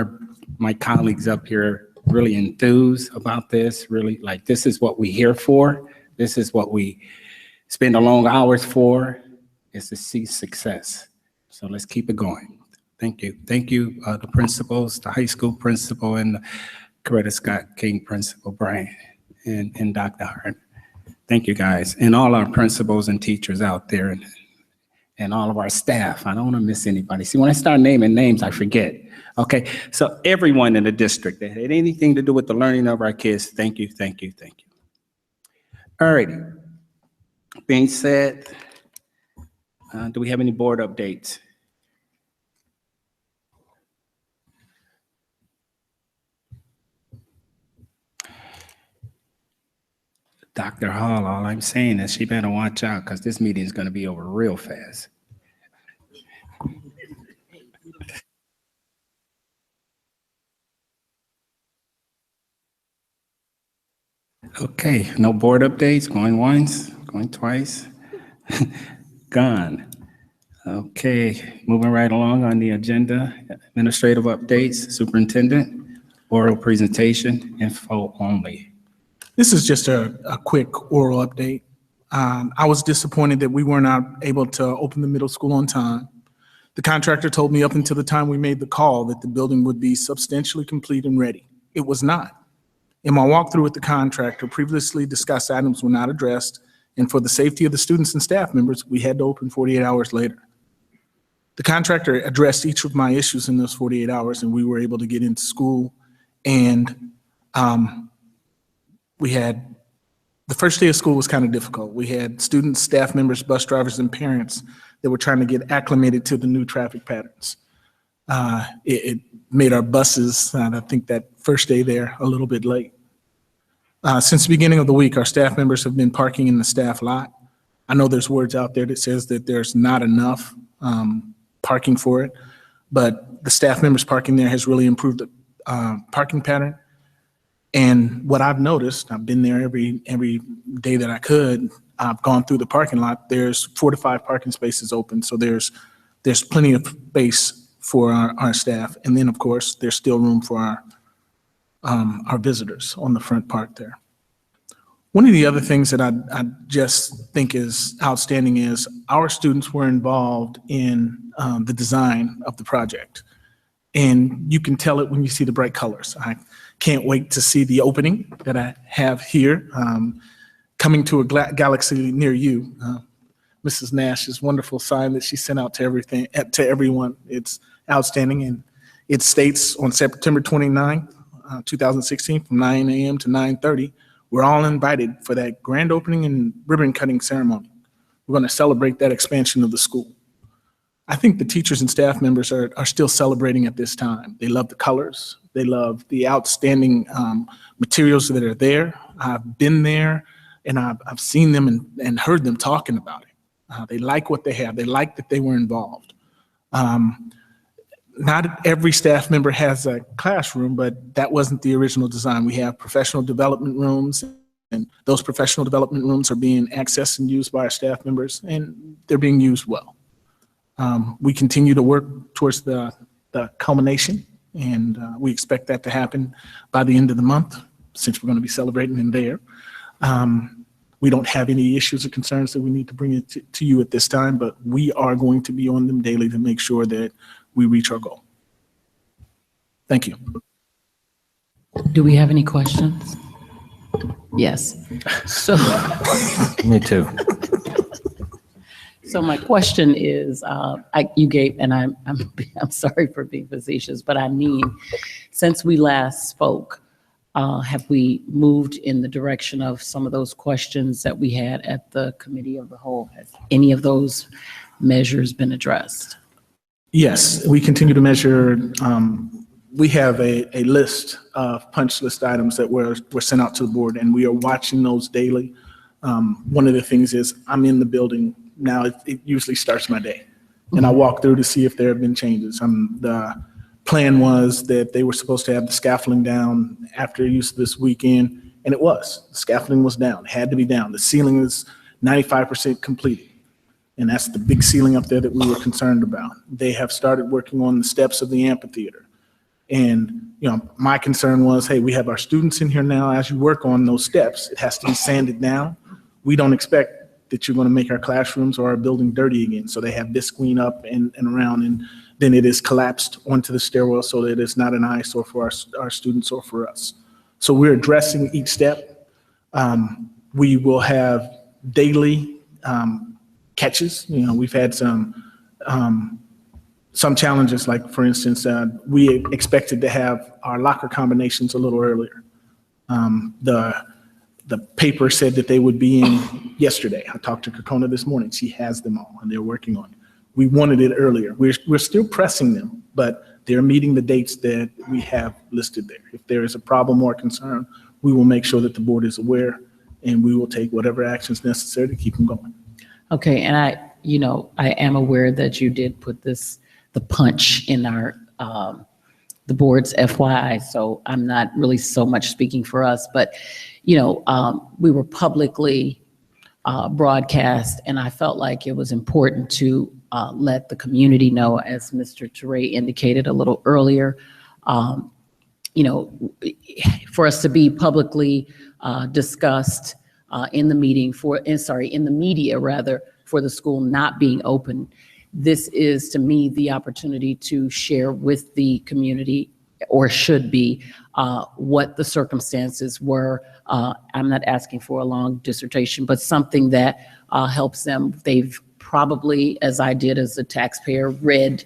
Speaker 4: my colleagues up here really enthused about this, really like this is what we're here for. This is what we spend the long hours for, is to see success. So let's keep it going. Thank you. Thank you, the principals, the high school principal, and the Coretta Scott King principal, Brian, and Dr. Hart. Thank you, guys, and all our principals and teachers out there, and all of our staff. I don't want to miss anybody. See, when I start naming names, I forget. Okay, so everyone in the district that had anything to do with the learning of our kids, thank you, thank you, thank you. All righty. Being said, do we have any board updates? Dr. Hall, all I'm saying is she better watch out because this meeting is going to be over real fast. Okay, no board updates, going once, going twice, gone. Okay, moving right along on the agenda, administrative updates, superintendent, oral presentation, info only.
Speaker 3: This is just a quick oral update. I was disappointed that we were not able to open the middle school on time. The contractor told me up until the time we made the call that the building would be substantially complete and ready. It was not. In my walkthrough with the contractor, previously discussed items were not addressed, and for the safety of the students and staff members, we had to open 48 hours later. The contractor addressed each of my issues in those 48 hours, and we were able to get into school. And the first day of school was kind of difficult. We had students, staff members, bus drivers, and parents that were trying to get acclimated to the new traffic patterns. It made our buses, I think that first day there, a little bit late. Since the beginning of the week, our staff members have been parking in the staff lot. I know there's words out there that says that there's not enough parking for it, but the staff members parking there has really improved the parking pattern. And what I've noticed, I've been there every day that I could, I've gone through the parking lot, there's 4 to 5 parking spaces open. So there's plenty of space for our staff. And then of course, there's still room for our visitors on the front part there. One of the other things that I just think is outstanding is our students were involved in the design of the project. And you can tell it when you see the bright colors. I can't wait to see the opening that I have here, coming to a galaxy near you. Mrs. Nash's wonderful sign that she sent out to everyone. It's outstanding, and it states on September 29th, 2016, from 9 a.m. to 9:30, we're all invited for that grand opening and ribbon cutting ceremony. We're going to celebrate that expansion of the school. I think the teachers and staff members are still celebrating at this time. They love the colors. They love the outstanding materials that are there. I've been there, and I've seen them and heard them talking about it. They like what they have. They like that they were involved. Not every staff member has a classroom, but that wasn't the original design. We have professional development rooms, and those professional development rooms are being accessed and used by our staff members, and they're being used well. We continue to work towards the culmination, and we expect that to happen by the end of the month, since we're going to be celebrating in there. We don't have any issues or concerns that we need to bring it to you at this time, but we are going to be on them daily to make sure that we reach our goal. Thank you.
Speaker 6: Do we have any questions? Yes. So,
Speaker 10: Me too.
Speaker 6: so my question is, you gave, and I'm sorry for being facetious, but I mean, since we last spoke, have we moved in the direction of some of those questions that we had at the committee of the whole? Has any of those measures been addressed?
Speaker 3: Yes, we continue to measure. We have a list of punch list items that were sent out to the board, and we are watching those daily. One of the things is I'm in the building now. It usually starts my day, and I walk through to see if there have been changes. The plan was that they were supposed to have the scaffolding down after use this weekend, and it was. The scaffolding was down, had to be down. The ceiling is 95% completed. And that's the big ceiling up there that we were concerned about. They have started working on the steps of the amphitheater. And, my concern was, hey, we have our students in here now. As you work on those steps, it has to be sanded down. We don't expect that you're going to make our classrooms or our building dirty again. So they have visqueen up and around, and then it is collapsed onto the stairwell so that it's not an eyesore for our students or for us. So we're addressing each step. We will have daily catches. We've had some challenges, like for instance, we expected to have our locker combinations a little earlier. The paper said that they would be in yesterday. I talked to Kokona this morning. She has them all, and they're working on it. We wanted it earlier. We're still pressing them, but they're meeting the dates that we have listed there. If there is a problem or concern, we will make sure that the board is aware, and we will take whatever actions necessary to keep them going.
Speaker 6: Okay, and I am aware that you did put the punch in our, the board's FYI, so I'm not really so much speaking for us, but, we were publicly broadcast, and I felt like it was important to let the community know, as Mr. Toure indicated a little earlier, for us to be publicly discussed in the meeting in the media rather, for the school not being open. This is, to me, the opportunity to share with the community, or should be, what the circumstances were. I'm not asking for a long dissertation, but something that helps them. They've probably, as I did as a taxpayer, read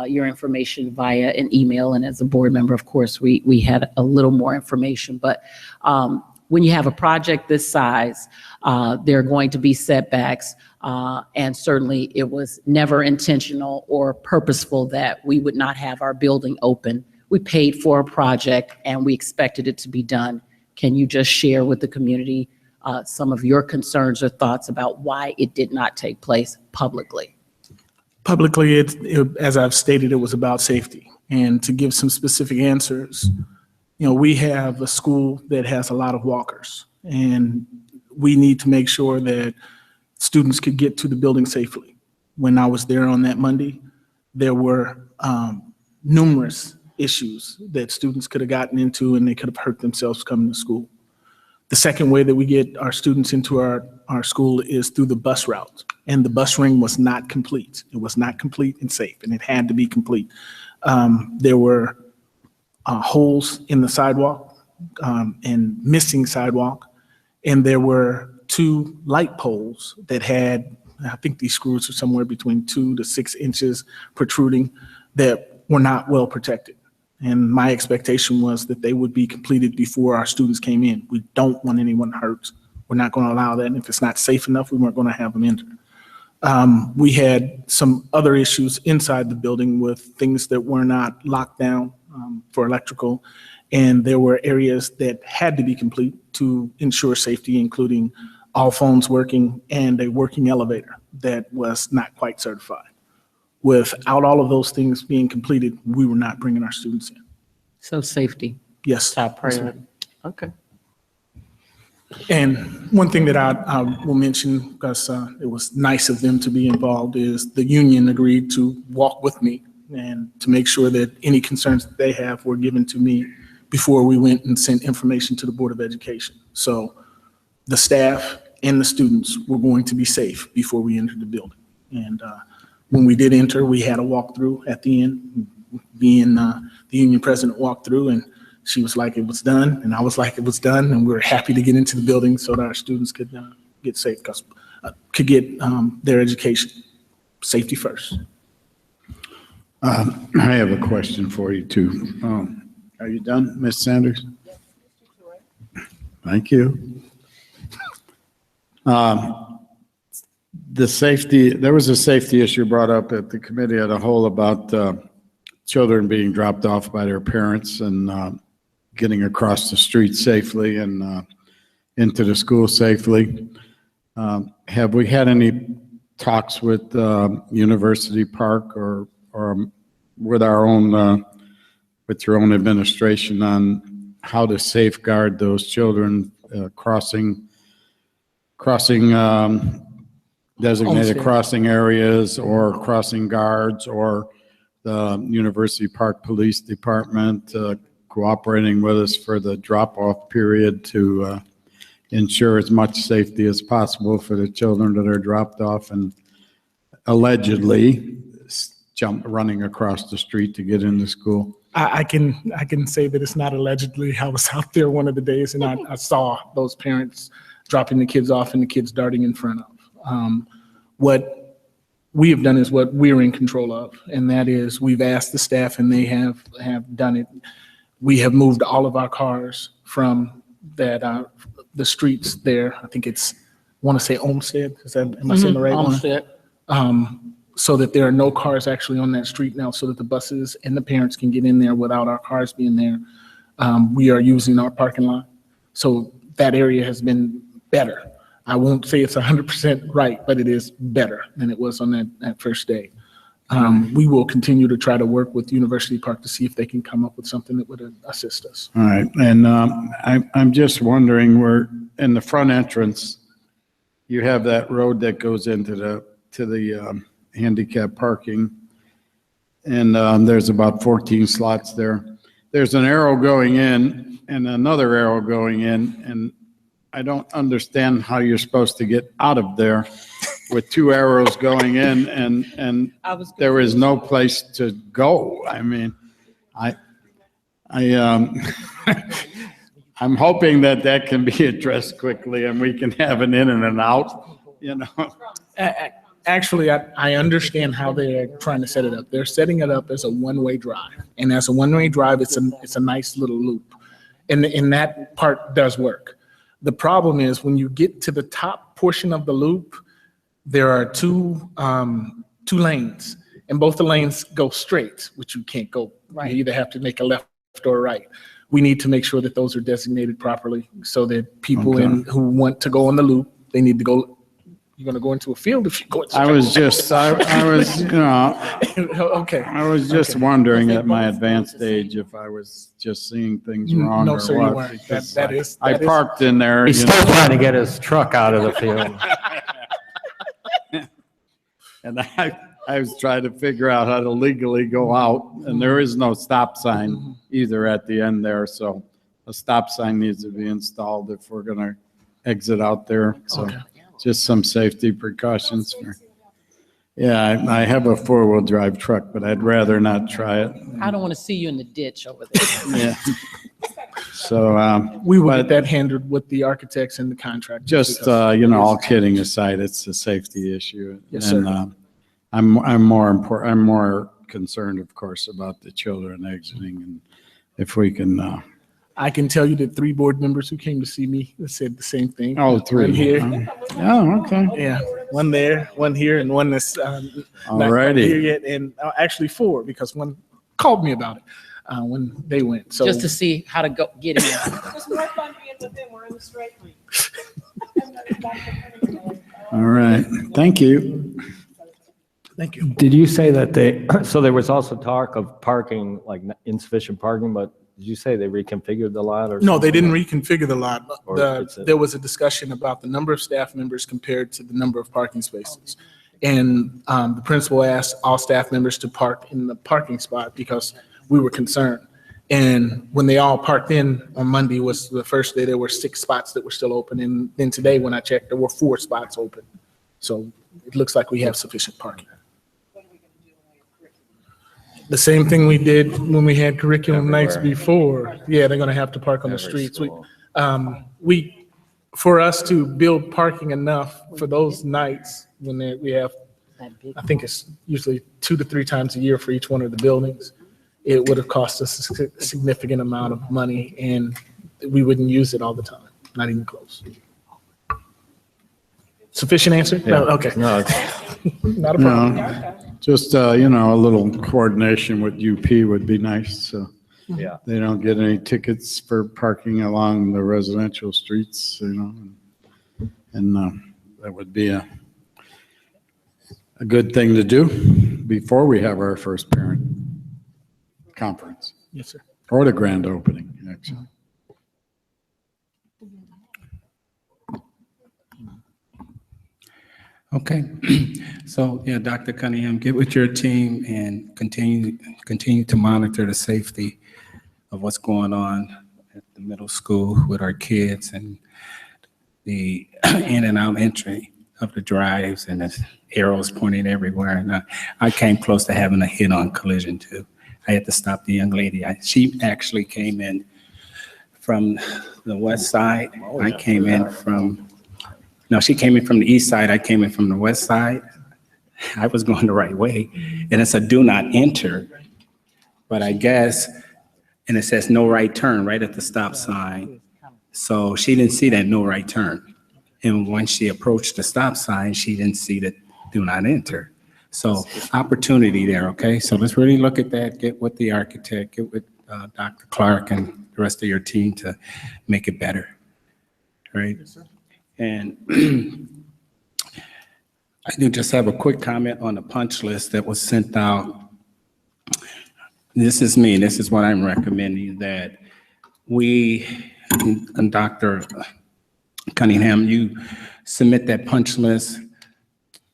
Speaker 6: your information via an email, and as a board member, of course, we had a little more information. But when you have a project this size, there are going to be setbacks, and certainly it was never intentional or purposeful that we would not have our building open. We paid for a project and we expected it to be done. Can you just share with the community some of your concerns or thoughts about why it did not take place publicly?
Speaker 3: Publicly, as I've stated, it was about safety. And to give some specific answers, we have a school that has a lot of walkers, and we need to make sure that students could get to the building safely. When I was there on that Monday, there were numerous issues that students could have gotten into, and they could have hurt themselves coming to school. The second way that we get our students into our school is through the bus route, and the bus ring was not complete. It was not complete and safe, and it had to be complete. There were holes in the sidewalk and missing sidewalk, and there were 2 light poles that had I think these screws are somewhere between 2 to 6 inches protruding that were not well protected. And my expectation was that they would be completed before our students came in. We don't want anyone hurt. We're not going to allow that. And if it's not safe enough, we weren't going to have them enter. We had some other issues inside the building with things that were not locked down for electrical. And there were areas that had to be complete to ensure safety, including all phones working and a working elevator that was not quite certified. Without all of those things being completed, we were not bringing our students in.
Speaker 6: So safety,
Speaker 3: Yes.
Speaker 6: top
Speaker 3: Yes, ma'am.
Speaker 6: priority. Okay.
Speaker 3: And one thing that I will mention, because it was nice of them to be involved, is the union agreed to walk with me and to make sure that any concerns that they have were given to me before we went and sent information to the Board of Education. So the staff and the students were going to be safe before we entered the building. And when we did enter, we had a walkthrough at the end. Me and the union president walked through, and she was like, it was done. And I was like, it was done. And we were happy to get into the building so that our students could get safe, could get their education. Safety first.
Speaker 5: I have a question for you too. Are you done, Ms. Sanders? Yes, Mr. Torrey. Thank you. There was a safety issue brought up at the committee as a whole about children being dropped off by their parents and getting across the street safely and into the school safely. Have we had any talks with University Park or with our own, with your own administration on how to safeguard those children crossing designated crossing areas or crossing guards, or the University Park Police Department cooperating with us for the drop-off period to ensure as much safety as possible for the children that are dropped off and allegedly running across the street to get into school?
Speaker 3: I can say that it's not allegedly. I was out there one of the days and I saw those parents dropping the kids off and the kids darting in front of. What we have done is what we're in control of, and that is we've asked the staff and they have done it. We have moved all of our cars from that the streets there. I think it's, I want to say Olmsted. Am I saying the right
Speaker 6: Olmsted.
Speaker 3: one? So that there are no cars actually on that street now, so that the buses and the parents can get in there without our cars being there. We are using our parking lot. So that area has been better. I won't say it's 100% right, but it is better than it was on that first day. We will continue to try to work with University Park to see if they can come up with something that would assist us.
Speaker 5: All right, and I'm just wondering, where in the front entrance, you have that road that goes into the handicap parking, and there's about 14 slots there. There's an arrow going in and another arrow going in, and I don't understand how you're supposed to get out of there with two arrows going in and there is no place to go. I mean, I'm hoping that can be addressed quickly and we can have an in and an out, you know.
Speaker 3: Actually, I understand how they're trying to set it up. They're setting it up as a one-way drive, and as a one-way drive, it's a nice little loop, and that part does work. The problem is when you get to the top portion of the loop, there are two lanes, and both the lanes go straight, which you can't go. Right. You either have to make a left or a right. We need to make sure that those are designated properly so that people who want to go on the loop, they need to go. You're going to go into a field if you go.
Speaker 5: I was just, you know.
Speaker 3: Okay.
Speaker 5: I was just wondering at my advanced age if I was just seeing things wrong
Speaker 3: No,
Speaker 5: or
Speaker 3: sir,
Speaker 5: what.
Speaker 3: you weren't. That is.
Speaker 5: I parked in there.
Speaker 10: He's still trying to get his truck out of the field.
Speaker 5: And I was trying to figure out how to legally go out, and there is no stop sign either at the end there, so a stop sign needs to be installed if we're going to exit out there. So just some safety precautions. Yeah, I have a four-wheel drive truck, but I'd rather not try it.
Speaker 6: I don't want to see you in the ditch over there.
Speaker 5: Yeah. So,
Speaker 3: We will get
Speaker 5: but
Speaker 3: that handled with the architects and the contractors.
Speaker 5: just,
Speaker 3: because
Speaker 5: you know,
Speaker 3: it is-
Speaker 5: all kidding aside, it's a safety issue.
Speaker 3: Yes, sir.
Speaker 5: And I'm more concerned, of course, about the children exiting, and if we can,
Speaker 3: I can tell you that 3 board members who came to see me said the same thing.
Speaker 5: oh, 3.
Speaker 3: One here.
Speaker 5: Oh, okay.
Speaker 3: Yeah, one there, one here, and one that's not
Speaker 5: Alrighty.
Speaker 3: here yet, and actually 4, because one called me about it when they went. So
Speaker 6: Just to see how to go get in.
Speaker 7: It's more fun being with them. We're in the straight lane.
Speaker 5: All right. Thank you.
Speaker 3: thank you.
Speaker 10: Did you say that so there was also talk of parking, like insufficient parking, but did you say they reconfigured the lot or?
Speaker 3: No, they
Speaker 10: something?
Speaker 3: didn't reconfigure the lot.
Speaker 10: Or it's a-
Speaker 3: There was a discussion about the number of staff members compared to the number of parking spaces. And the principal asked all staff members to park in the parking spot because we were concerned. And when they all parked in on Monday was the first day, there were 6 spots that were still open. And then today, when I checked, there were 4 spots open. So it looks like we have sufficient parking. The same thing we did when we had curriculum nights before. Yeah, they're gonna have to park on the streets. For us to build parking enough for those nights when we have, I think it's usually 2 to 3 times a year for each one of the buildings, it would have cost us a significant amount of money, and we wouldn't use it all the time, not even close. Sufficient answer? No, okay.
Speaker 10: No,
Speaker 3: Not a problem.
Speaker 5: No, just, you know, a little coordination with UP would be nice, so
Speaker 10: yeah.
Speaker 5: they don't get any tickets for parking along the residential streets, you know. And that would be a good thing to do before we have our first parent conference,
Speaker 3: Yes, sir.
Speaker 5: or the grand opening, actually.
Speaker 4: Okay, so yeah, Dr. Cunningham, get with your team and continue to monitor the safety of what's going on at the middle school with our kids and the in and out entry of the drives and the arrows pointing everywhere. And I came close to having a head-on collision too. I had to stop the young lady. She actually came in from the west side. I came in from. No, she came in from the east side. I came in from the west side. I was going the right way. And it said, do not enter. But I guess, and it says no right turn right at the stop sign. So she didn't see that no right turn. And when she approached the stop sign, she didn't see that do not enter. So opportunity there, okay? So let's really look at that, get with the architect, get with Dr. Clark and the rest of your team to make it better, right? And I do just have a quick comment on the punch list that was sent out. This is me, this is what I'm recommending, that we, and Dr. Cunningham, you submit that punch list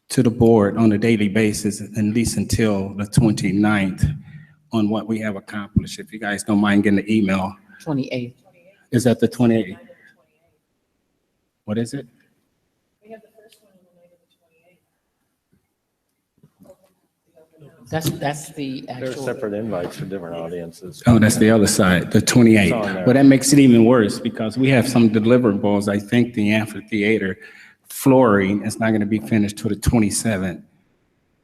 Speaker 4: to the board on a daily basis, at least until the 29th, on what we have accomplished. If you guys don't mind getting the email.
Speaker 6: 28th.
Speaker 4: Is that the 28th? What is it?
Speaker 7: We have the first one on the night of the 28th.
Speaker 6: That's the
Speaker 10: There are
Speaker 6: actual.
Speaker 10: separate invites for different audiences.
Speaker 4: Oh, that's the other side, the
Speaker 10: It's on
Speaker 4: 28th.
Speaker 10: there.
Speaker 4: But that makes it even worse because we have some deliverables. I think the amphitheater flooring is not going to be finished till the 27th.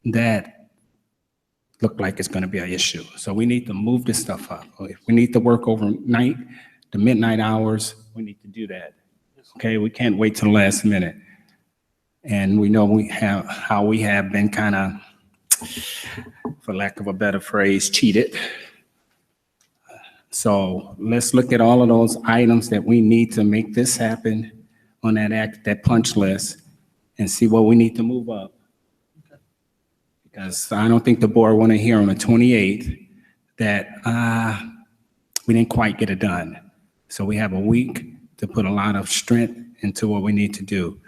Speaker 4: That looked like it's going to be an issue. So we need to move this stuff up. If we need to work overnight, the midnight hours, we need to do that. Okay, we can't wait till the last minute. And we know how we have been kind of, for lack of a better phrase, cheated. So let's look at all of those items that we need to make this happen on that punch list and see what we need to move up. Because I don't think the board want to hear on the 28th that we didn't quite get it done. So we have a week to put a lot of strength into what we need to do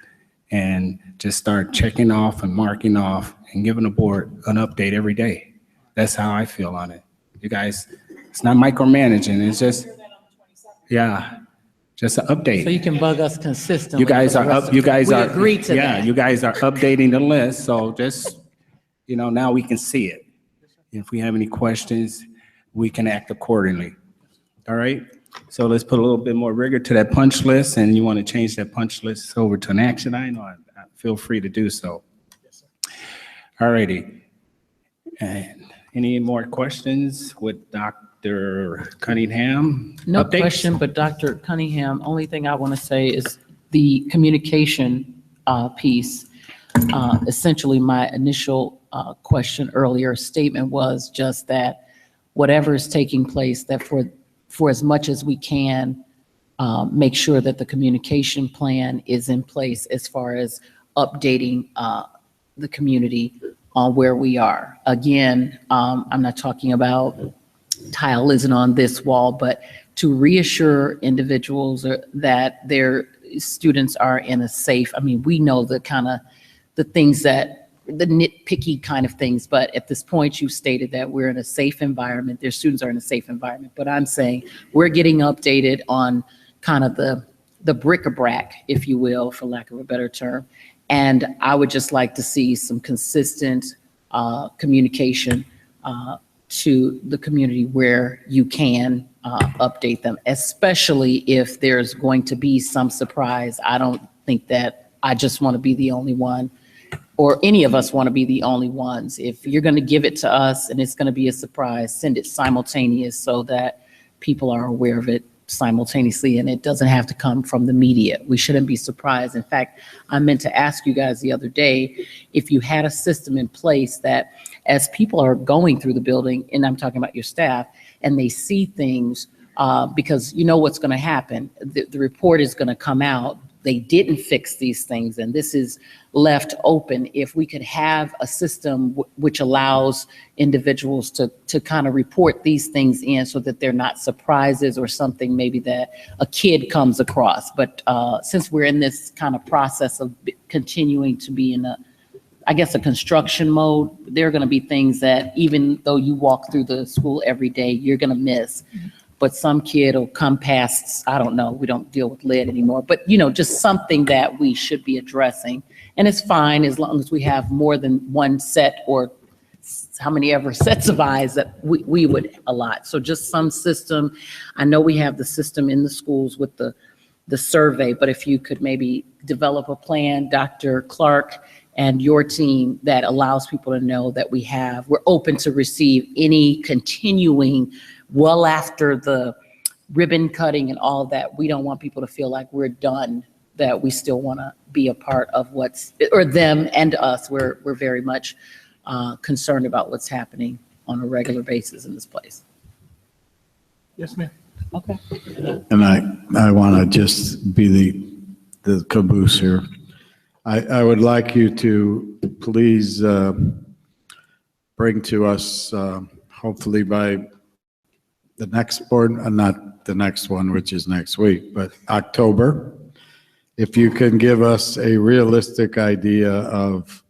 Speaker 4: and just start checking off and marking off and giving the board an update every day. That's how I feel on it. You guys, it's not micromanaging, it's just, yeah, just an update.
Speaker 6: So you can bug us consistently.
Speaker 4: You guys
Speaker 6: for the
Speaker 4: are
Speaker 6: rest
Speaker 4: up,
Speaker 6: of
Speaker 4: you
Speaker 6: the-
Speaker 4: guys
Speaker 6: we
Speaker 4: are.
Speaker 6: agree to
Speaker 4: yeah,
Speaker 6: that.
Speaker 4: you guys are updating the list, so just, now we can see it. If we have any questions, we can act accordingly. All right? So let's put a little bit more rigor to that punch list, and you want to change that punch list over to an action item, feel free to do so. All righty. And any more questions with Dr. Cunningham?
Speaker 6: No
Speaker 4: Updates?
Speaker 6: question, but Dr. Cunningham, only thing I want to say is the communication piece. Essentially, my initial question earlier statement was just that whatever is taking place, that for as much as we can, make sure that the communication plan is in place as far as updating the community on where we are. Again, I'm not talking about tile isn't on this wall, but to reassure individuals that their students are in a safe, I mean, we know the kind of the things that, the nitpicky kind of things, but at this point you stated that we're in a safe environment, their students are in a safe environment, but I'm saying we're getting updated on kind of the bric-a-brac, if you will, for lack of a better term. And I would just like to see some consistent communication to the community where you can update them, especially if there's going to be some surprise. I don't think that I just want to be the only one, or any of us want to be the only ones. If you're going to give it to us and it's going to be a surprise, send it simultaneous so that people are aware of it simultaneously, and it doesn't have to come from the media. We shouldn't be surprised. In fact, I meant to ask you guys the other day if you had a system in place that as people are going through the building, and I'm talking about your staff, and they see things, because you know what's going to happen. The report is going to come out. They didn't fix these things, and this is left open. If we could have a system which allows individuals to kind of report these things in so that they're not surprises or something maybe that a kid comes across. But since we're in this kind of process of continuing to be in I guess a construction mode, there are going to be things that even though you walk through the school every day, you're going to miss. But some kid will come past, I don't know, we don't deal with lead anymore, but you know, just something that we should be addressing. And it's fine as long as we have more than one set or how many ever sets of eyes that we would allot. So just some system. I know we have the system in the schools with the survey, but if you could maybe develop a plan, Dr. Clark, and your team, that allows people to know that we're open to receive any continuing, well after the ribbon cutting and all that. We don't want people to feel like we're done, that we still want to be a part of or them and us. We're very much concerned about what's happening on a regular basis in this place.
Speaker 3: Yes, ma'am.
Speaker 6: Okay.
Speaker 5: And I want to just be the caboose here. I would like you to please bring to us, hopefully by the next board, not the next one, which is next week, but October, if you can give us a realistic idea of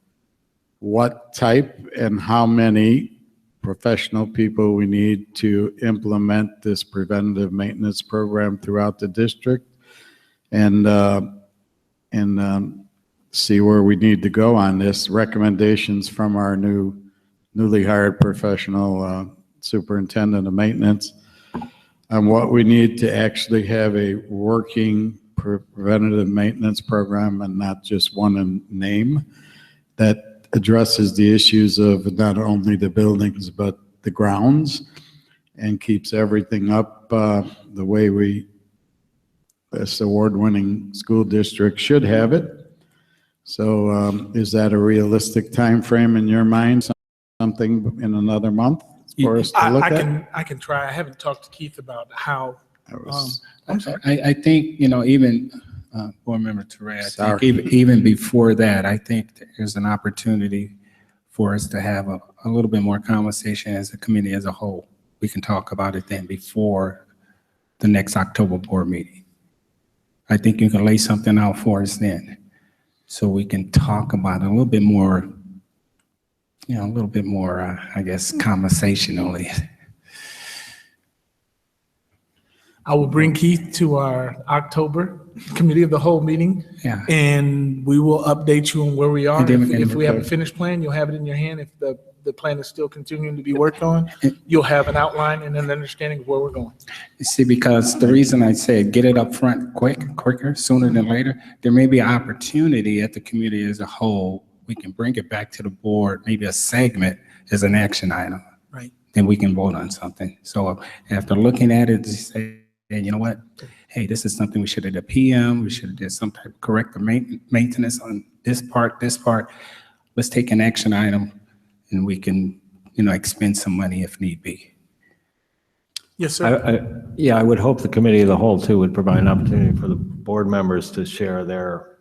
Speaker 5: what type and how many professional people we need to implement this preventative maintenance program throughout the district, and see where we need to go on this. Recommendations from our newly hired professional superintendent of maintenance on what we need to actually have a working preventative maintenance program, and not just one in name, that addresses the issues of not only the buildings but the grounds, and keeps everything up the way we, this award-winning school district, should have it. So is that a realistic time frame in your mind? Something in another month for us to look at?
Speaker 3: I can try. I haven't talked to Keith about how. I'm sorry.
Speaker 4: I think, even Board Member Touré, I think even before that, I think there's an opportunity for us to have a little bit more conversation as a committee as a whole. We can talk about it then before the next October board meeting. I think you can lay something out for us then, so we can talk about it a little bit more, I guess, conversationally.
Speaker 3: I will bring Keith to our October Committee of the Whole meeting.
Speaker 4: Yeah.
Speaker 3: And we will update you on where we are.
Speaker 4: And then we
Speaker 3: If
Speaker 4: can-
Speaker 3: we have a finished plan, you'll have it in your hand. If the plan is still continuing to be worked on, you'll have an outline and an understanding of where we're going.
Speaker 4: See, because the reason I said get it up front quicker, sooner than later, there may be an opportunity at the community as a whole. We can bring it back to the board, maybe a segment as an action item.
Speaker 3: Right.
Speaker 4: Then we can vote on something. So after looking at it, say, hey, you know what? Hey, this is something we should have did PM. We should have did some type of corrective maintenance on this part. Let's take an action item and we can, expend some money if need be.
Speaker 3: Yes, sir.
Speaker 10: Yeah, I would hope the committee of the whole too would provide an opportunity for the board members to share their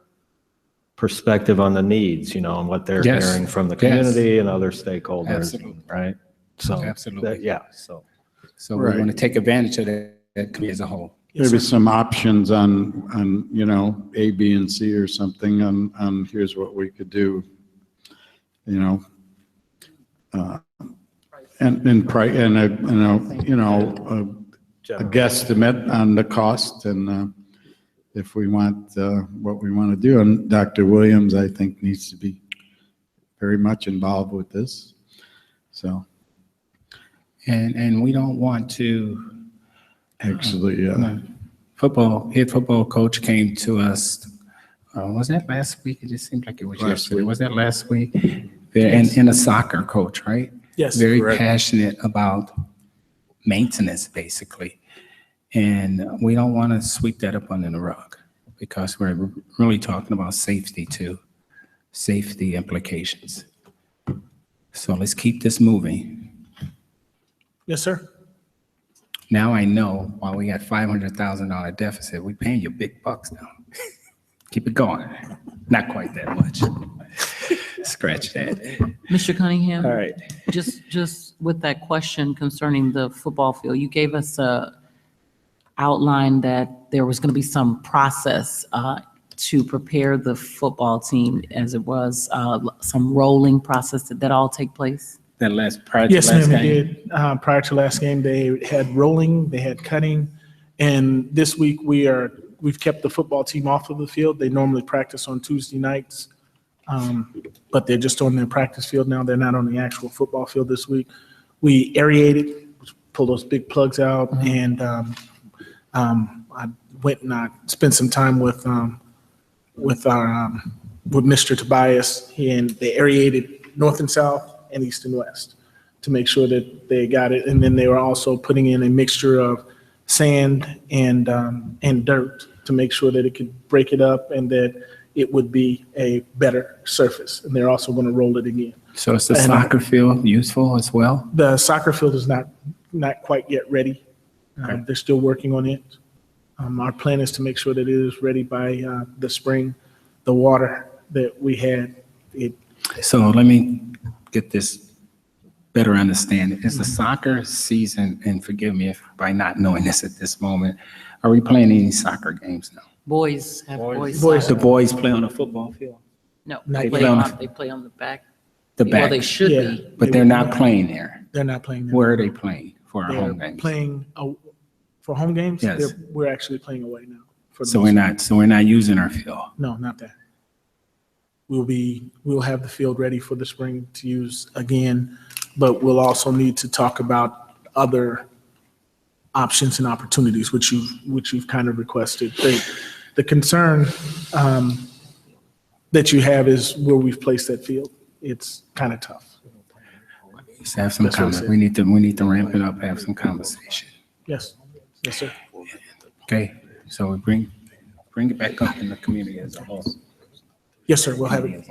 Speaker 10: perspective on the needs, and what they're
Speaker 4: Yes.
Speaker 10: hearing from the
Speaker 4: Yes.
Speaker 10: community and other stakeholders.
Speaker 4: Absolutely.
Speaker 10: Right? So,
Speaker 4: Absolutely.
Speaker 10: yeah, so.
Speaker 4: So we're going to take advantage of that committee as a whole.
Speaker 5: Maybe some options on, A, B, and C or something on here's what we could do, a guesstimate on the cost and if we want what we want to do. And Dr. Williams, I think, needs to be very much involved with this. So.
Speaker 4: And we don't want to.
Speaker 5: Actually, yeah.
Speaker 4: Head football coach came to us. Was that last week? It just seemed like it was yesterday. Was that last week? And a soccer coach, right?
Speaker 3: Yes.
Speaker 4: Very
Speaker 3: correct.
Speaker 4: passionate about maintenance, basically. And we don't want to sweep that up under the rug because we're really talking about safety too, safety implications. So let's keep this moving.
Speaker 3: Yes, sir.
Speaker 4: Now I know why we got $500,000 deficit. We're paying you big bucks now. Keep it going. Not quite that much. Scratch that.
Speaker 6: Mr. Cunningham?
Speaker 4: All right.
Speaker 6: Just with that question concerning the football field, you gave us a outline that there was going to be some process to prepare the football team as it was, some rolling process. Did that all take place?
Speaker 4: Prior to
Speaker 3: Yes,
Speaker 4: last
Speaker 3: ma'am, we
Speaker 4: game?
Speaker 3: did. Prior to last game, they had rolling, they had cutting, and this week we've kept the football team off of the field. They normally practice on Tuesday nights, but they're just on their practice field now. They're not on the actual football field this week. We aerated, pull those big plugs out, and I went and I spent some time with Mr. Tobias, and they aerated north and south and east and west to make sure that they got it. And then they were also putting in a mixture of sand and dirt to make sure that it could break it up and that it would be a better surface. And they're also going to roll it again.
Speaker 4: So is the soccer field useful as well?
Speaker 3: The soccer field is not quite yet ready.
Speaker 4: Okay.
Speaker 3: They're still working on it. Our plan is to make sure that it is ready by the spring. The water that we had,
Speaker 4: So let me get this better understanding. Is the soccer season, and forgive me if by not knowing this at this moment, are we playing any soccer games now?
Speaker 6: Boys have boys.
Speaker 3: Boys.
Speaker 4: The boys play on the football field?
Speaker 6: No,
Speaker 3: Not
Speaker 6: they
Speaker 3: yet.
Speaker 6: play on the back.
Speaker 4: The
Speaker 6: Well,
Speaker 4: back,
Speaker 6: they should
Speaker 3: Yeah.
Speaker 6: be.
Speaker 4: but they're not playing there.
Speaker 3: they're not playing there.
Speaker 4: Where are they playing for our
Speaker 3: They're
Speaker 4: home games?
Speaker 3: playing for home games.
Speaker 4: Yes.
Speaker 3: We're actually playing away now. For
Speaker 4: So
Speaker 3: those.
Speaker 4: we're not using our field.
Speaker 3: No, not that. We'll have the field ready for the spring to use again, but we'll also need to talk about other options and opportunities, which you've kind of requested. The concern that you have is where we've placed that field. It's kind of tough.
Speaker 4: Let's have some
Speaker 3: That's what I
Speaker 4: comment.
Speaker 3: said.
Speaker 4: We need to ramp it up, have some conversation.
Speaker 3: Yes, sir.
Speaker 4: Okay, so we bring it back up in the community as a whole.
Speaker 3: Yes, sir, we'll have it.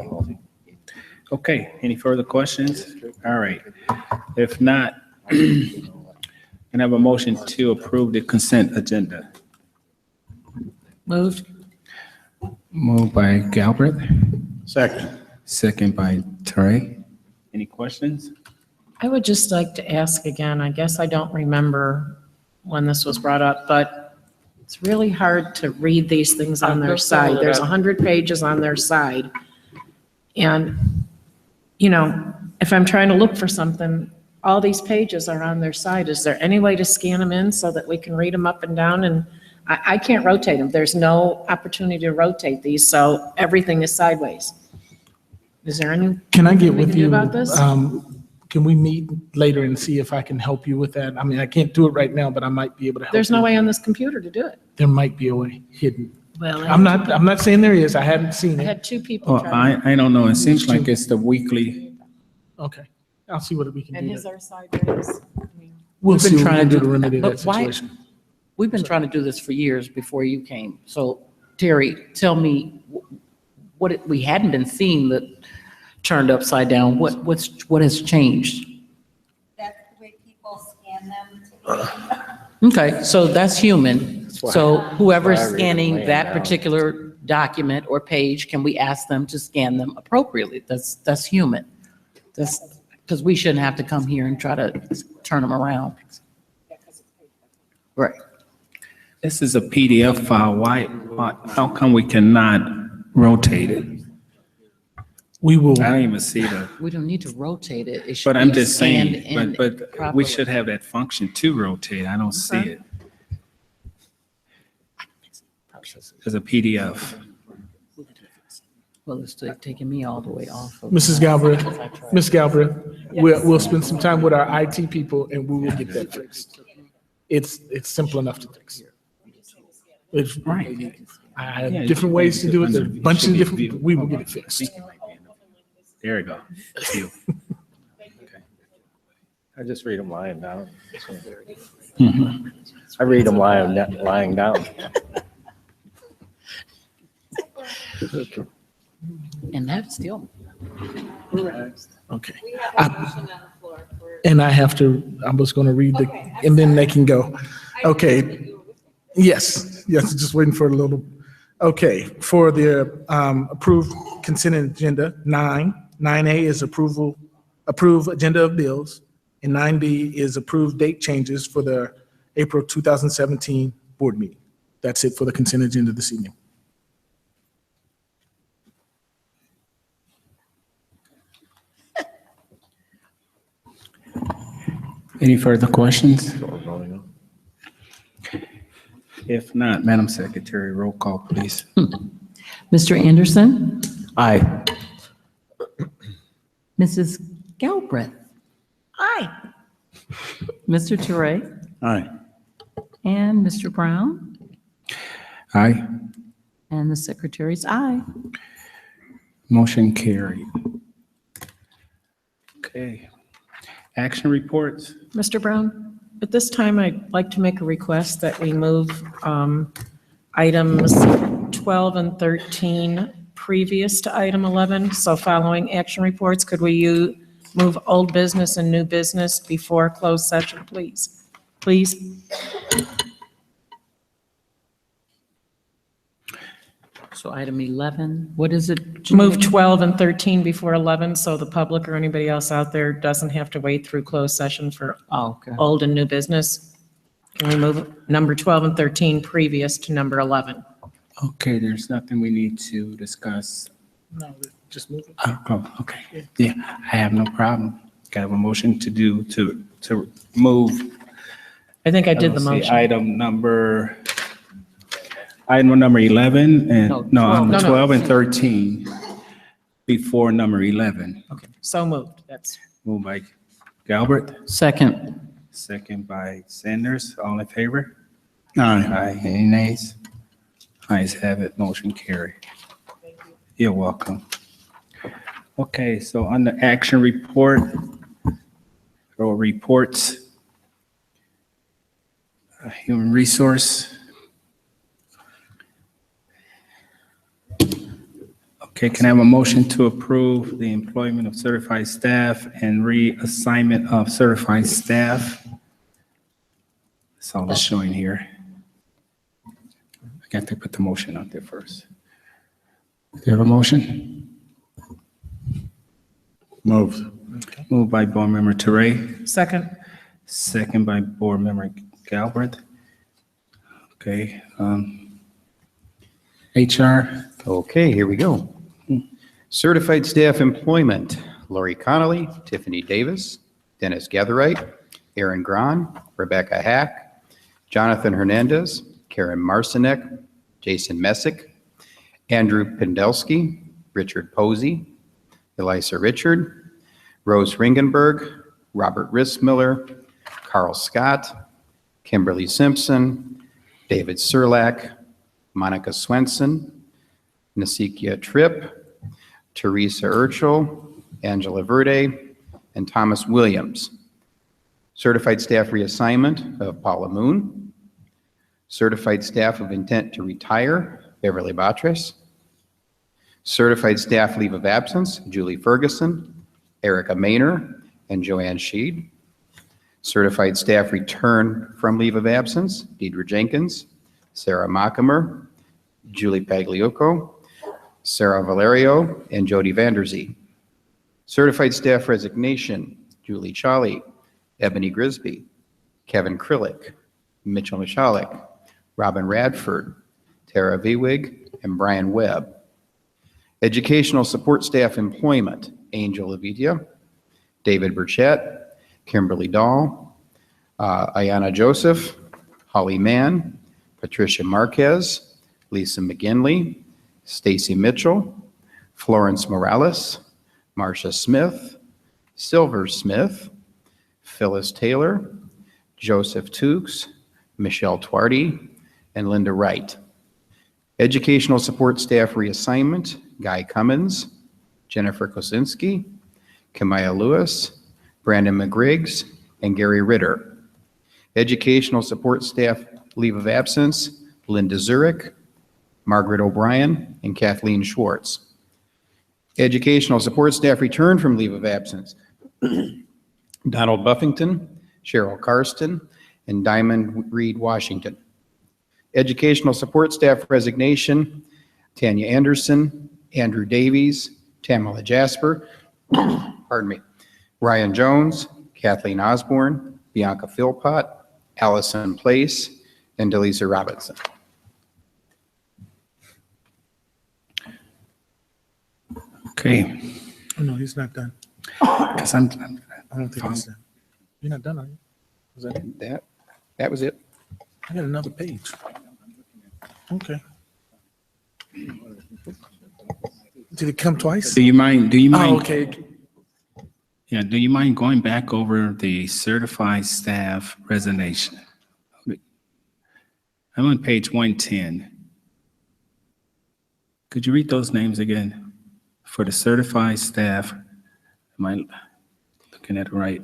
Speaker 4: Okay, any further questions? All right. If not, can I have a motion to approve the consent agenda?
Speaker 6: Moved.
Speaker 4: Moved by Galbraith,
Speaker 5: Second.
Speaker 4: second by Trey. Any questions?
Speaker 2: I would just like to ask again, I guess I don't remember when this was brought up, but it's really hard to read these things on their side. There's 100 pages on their side. And, if I'm trying to look for something, all these pages are on their side. Is there any way to scan them in so that we can read them up and down? And I can't rotate them. There's no opportunity to rotate these, so everything is sideways. Is there any?
Speaker 3: Can I get
Speaker 2: we
Speaker 3: with
Speaker 2: can do
Speaker 3: you?
Speaker 2: about this?
Speaker 3: Can we meet later and see if I can help you with that? I mean, I can't do it right now, but I might be able to help.
Speaker 2: There's no
Speaker 3: you.
Speaker 2: way on this computer to do it.
Speaker 3: There might be a way hidden.
Speaker 2: Well,
Speaker 3: I'm not saying there is. I haven't seen
Speaker 2: I
Speaker 3: it.
Speaker 2: had two people
Speaker 4: Well,
Speaker 2: try.
Speaker 4: I don't know. It seems like it's the weekly.
Speaker 3: Okay. I'll see what we can
Speaker 2: And
Speaker 3: do.
Speaker 2: his
Speaker 3: there.
Speaker 2: are sideways.
Speaker 3: We'll
Speaker 6: We've been
Speaker 3: see what we
Speaker 6: trying
Speaker 3: can
Speaker 6: to
Speaker 3: do
Speaker 6: do-
Speaker 3: to remedy
Speaker 6: but
Speaker 3: that
Speaker 6: why-
Speaker 3: situation.
Speaker 6: We've been trying to do this for years before you came. So Terry, tell me we hadn't been seeing that turned upside down. What has changed?
Speaker 7: That's the way people scan them.
Speaker 6: Okay, so that's human. So whoever's
Speaker 10: that's why I read it
Speaker 6: scanning
Speaker 10: laying
Speaker 6: that
Speaker 10: down.
Speaker 6: particular document or page, can we ask them to scan them appropriately? That's human. That's, because we shouldn't have to come here and try to turn them around. Right.
Speaker 4: This is a PDF file. How come we cannot rotate it?
Speaker 3: We will.
Speaker 4: I don't even see the,
Speaker 6: We don't need to rotate it. It should
Speaker 4: but I'm
Speaker 6: be
Speaker 4: just
Speaker 6: scanned
Speaker 4: saying,
Speaker 6: in
Speaker 4: but we
Speaker 6: properly.
Speaker 4: should have that function to rotate. I don't see it. As a PDF.
Speaker 6: Well, it's taking me all the way off. of-
Speaker 3: Mrs. Galbraith, Ms. Galbraith, we'll spend some time with our IT people and we will get that fixed. It's simple enough to fix. It's
Speaker 4: Right.
Speaker 3: I have
Speaker 4: Yeah,
Speaker 3: different ways to do it. There's a bunch of
Speaker 4: Should be
Speaker 3: different,
Speaker 4: view.
Speaker 3: we will get it fixed.
Speaker 4: There we go. View.
Speaker 10: I just read them lying down.
Speaker 4: Mhm.
Speaker 10: I read them lying down.
Speaker 6: And that's still,
Speaker 3: Okay.
Speaker 7: We have a motion on the floor for.
Speaker 3: And I was going to read the, and then they can go. Okay. Yes, just waiting for a little. Okay, for the approved consent agenda, 9A is approve agenda of bills, and 9B is approved date changes for the April 2017 board meeting. That's it for the consent agenda this evening.
Speaker 4: Any further questions? If not, Madam Secretary, roll call, please.
Speaker 6: Mr. Anderson,
Speaker 10: Aye.
Speaker 6: Mrs. Galbraith,
Speaker 2: Aye.
Speaker 6: Mr. Touré,
Speaker 5: Aye.
Speaker 6: and Mr. Brown,
Speaker 4: Aye.
Speaker 6: and the secretary's aye.
Speaker 4: Motion carried. Okay. Action reports.
Speaker 2: Mr. Brown, at this time, I'd like to make a request that we move items 12 and 13 previous to item 11. So following action reports, could we move old business and new business before closed session, please? Please?
Speaker 6: So item 11, what is it?
Speaker 2: Move 12 and 13 before 11, so the public or anybody else out there doesn't have to wait through closed session for
Speaker 6: Oh, okay.
Speaker 2: old and new business. Can we move number 12 and 13 previous to number 11?
Speaker 4: Okay, there's nothing we need to discuss.
Speaker 3: No, just move it.
Speaker 4: Oh, okay. Yeah, I have no problem. Can I have a motion to move?
Speaker 2: I think I did the
Speaker 4: let's see,
Speaker 2: motion.
Speaker 4: Item number 11 and,
Speaker 6: No,
Speaker 4: no,
Speaker 6: 12.
Speaker 2: No, no.
Speaker 4: 12 and 13 before number 11.
Speaker 2: Okay, so moved. That's,
Speaker 4: Moved by Galbert,
Speaker 6: Second.
Speaker 4: second by Sanders. All in favor?
Speaker 5: Aye.
Speaker 4: Aye. Any nays? Ayes have it. Motion carried. You're welcome. Okay, so on the action report or reports, human resource. Okay, can I have a motion to approve the employment of certified staff and reassignment of certified staff? That's all it's showing here. I got to put the motion out there first. Do you have a motion?
Speaker 5: Moved.
Speaker 4: Moved by Board Member Teray,
Speaker 2: second.
Speaker 4: second by Board Member Galbraith. Okay, HR,
Speaker 11: Okay, here we go. Certified staff employment, Lori Connolly, Tiffany Davis, Dennis Gatherite, Aaron Grahn, Rebecca Hack, Jonathan Hernandez, Karen Marcinek, Jason Messick, Andrew Pendelski, Richard Posey, Elisa Richard, Rose Ringenberg, Robert Rissmiller, Carl Scott, Kimberly Simpson, David Serlak, Monica Swenson, Nasikia Tripp, Teresa Urchel, Angela Verde, and Thomas Williams. Certified staff reassignment of Paula Moon. Certified staff of intent to retire, Beverly Batras. Certified staff leave of absence, Julie Ferguson, Erica Maynor, and Joanne Sheed. Certified staff return from leave of absence, Deidre Jenkins, Sarah Mockamer, Julie Pagliocco, Sarah Valerio, and Jody Vanderzee. Certified staff resignation, Julie Chawley, Ebony Grisby, Kevin Krillick, Mitchell Michalik, Robin Radford, Tara Viewig, and Brian Webb. Educational support staff employment, Angel Avidia, David Burchett, Kimberly Dahl, Ayana Joseph, Holly Mann, Patricia Marquez, Lisa McGinley, Stacy Mitchell, Florence Morales, Marcia Smith, Silver Smith, Phyllis Taylor, Joseph Tukes, Michelle Twardy, and Linda Wright. Educational support staff reassignment, Guy Cummins, Jennifer Kosinski, Kamaya Lewis, Brandon McGriggs, and Gary Ritter. Educational support staff leave of absence, Linda Zurich, Margaret O'Brien, and Kathleen Schwartz. Educational support staff return from leave of absence, Donald Buffington, Cheryl Karsten, and Diamond Reed Washington. Educational support staff resignation, Tanya Anderson, Andrew Davies, Tamala Jasper, pardon me, Ryan Jones, Kathleen Osborne, Bianca Philpott, Allison Place, and Delisa Robinson.
Speaker 4: Okay.
Speaker 3: Oh, no, he's not done.
Speaker 4: Because I'm
Speaker 3: I don't think he's done. You're not done, are you? Was that it?
Speaker 11: That was it.
Speaker 3: I got another page. Okay. Did it come twice?
Speaker 4: Do you mind,
Speaker 3: Oh, okay.
Speaker 4: yeah, do you mind going back over the certified staff resignation? I'm on page 110. Could you read those names again? For the certified staff, am I looking at it right?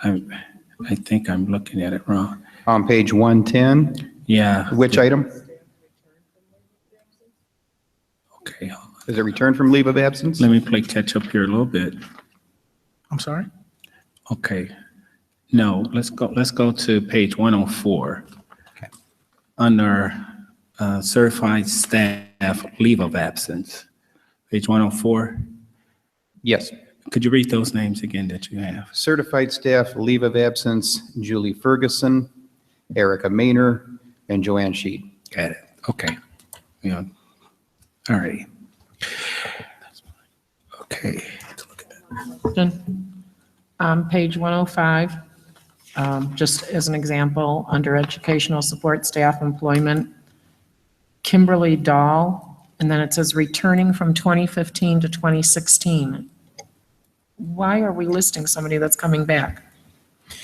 Speaker 4: I think I'm looking at it wrong.
Speaker 11: On page 110,
Speaker 4: Yeah.
Speaker 11: which item?
Speaker 4: Okay,
Speaker 11: Is it return from leave of absence?
Speaker 4: let me play catch up here a little bit.
Speaker 3: I'm sorry?
Speaker 4: Okay. No, let's go to page 104.
Speaker 11: Okay.
Speaker 4: Under certified staff leave of absence. Page 104.
Speaker 11: Yes.
Speaker 4: Could you read those names again that you have?
Speaker 11: Certified staff leave of absence, Julie Ferguson, Erica Maynor, and Joanne Sheed.
Speaker 4: Got it. Okay. Yeah. All right. Okay. Let's look at that.
Speaker 2: Question. Page 105, just as an example, under educational support staff employment, Kimberly Dahl, and then it says returning from 2015 to 2016. Why are we listing somebody that's coming back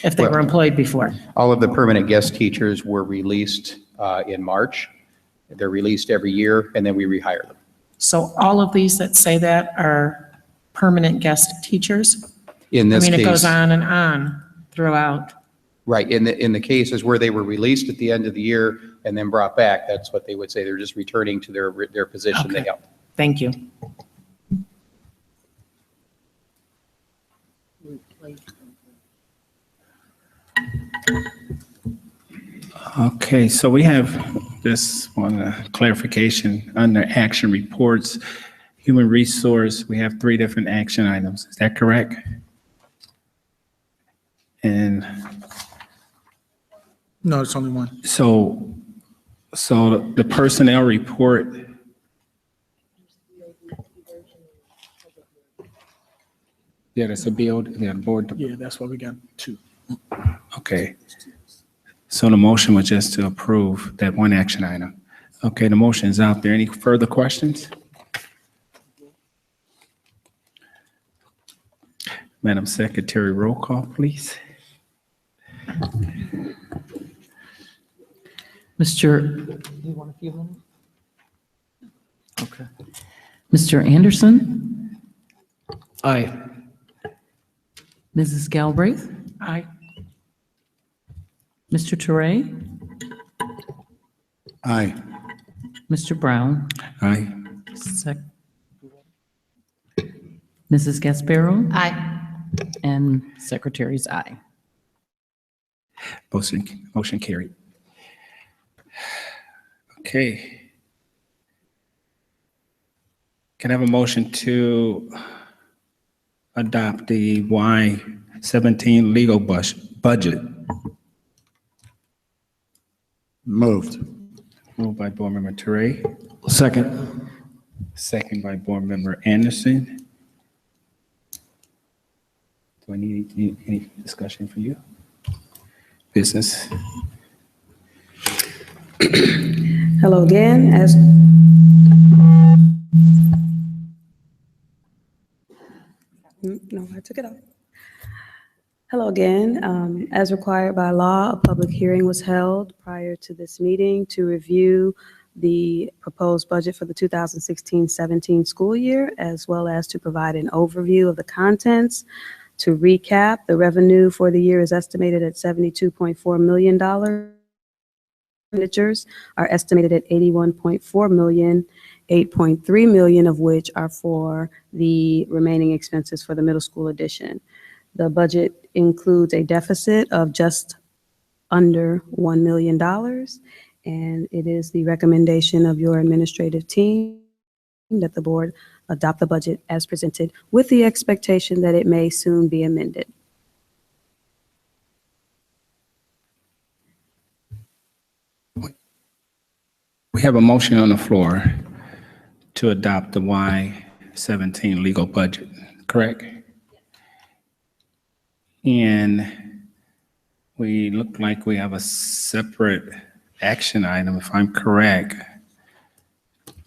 Speaker 2: if they were
Speaker 11: Well-
Speaker 2: employed before?
Speaker 11: All of the permanent guest teachers were released in March. They're released every year, and then we rehire them.
Speaker 2: So all of these that say that are permanent guest teachers?
Speaker 11: In
Speaker 2: I
Speaker 11: this
Speaker 2: mean, it goes
Speaker 11: case,
Speaker 2: on and on throughout.
Speaker 11: right, in the cases where they were released at the end of the year and then brought back, that's what they would say. They're just returning to their position they
Speaker 2: Okay.
Speaker 11: held.
Speaker 2: Thank you.
Speaker 4: Okay, so we have this one clarification under action reports, human resource. We have 3 different action items. Is that correct? And
Speaker 3: No, it's only one.
Speaker 4: so the personnel report, Yeah, that's a build, yeah, board.
Speaker 3: Yeah, that's why we got two.
Speaker 4: Okay. So the motion was just to approve that one action item. Okay, the motion is out there. Any further questions? Madam Secretary, roll call, please.
Speaker 6: You want a few minutes? Okay. Mr. Anderson?
Speaker 10: Aye.
Speaker 6: Mrs. Galbraith? Aye. Mr. Toure?
Speaker 5: Aye.
Speaker 6: Mr. Brown?
Speaker 4: Aye.
Speaker 6: Mrs. Gasparo? Aye. And Secretary's aye.
Speaker 4: Motion carried. Okay. Can I have a motion to adopt the Y-17 legal budget?
Speaker 5: Moved.
Speaker 4: Moved by Board Member Toure,
Speaker 10: Second.
Speaker 4: second by Board Member Anderson. Do I need any discussion from you? Business?
Speaker 1: Hello again, no, I took it off. Hello again. As required by law, a public hearing was held prior to this meeting to review the proposed budget for the 2016-17 school year, as well as to provide an overview of the contents. To recap, the revenue for the year is estimated at $72.4 million. Expenditures are estimated at $81.4 million, $8.3 million of which are for the remaining expenses for the middle school addition. The budget includes a deficit of just under $1 million, and it is the recommendation of your administrative team that the board adopt the budget as presented with the expectation that it may soon be amended.
Speaker 4: We have a motion on the floor to adopt the Y-17 legal budget, correct? And we look like we have a separate action item, if I'm correct,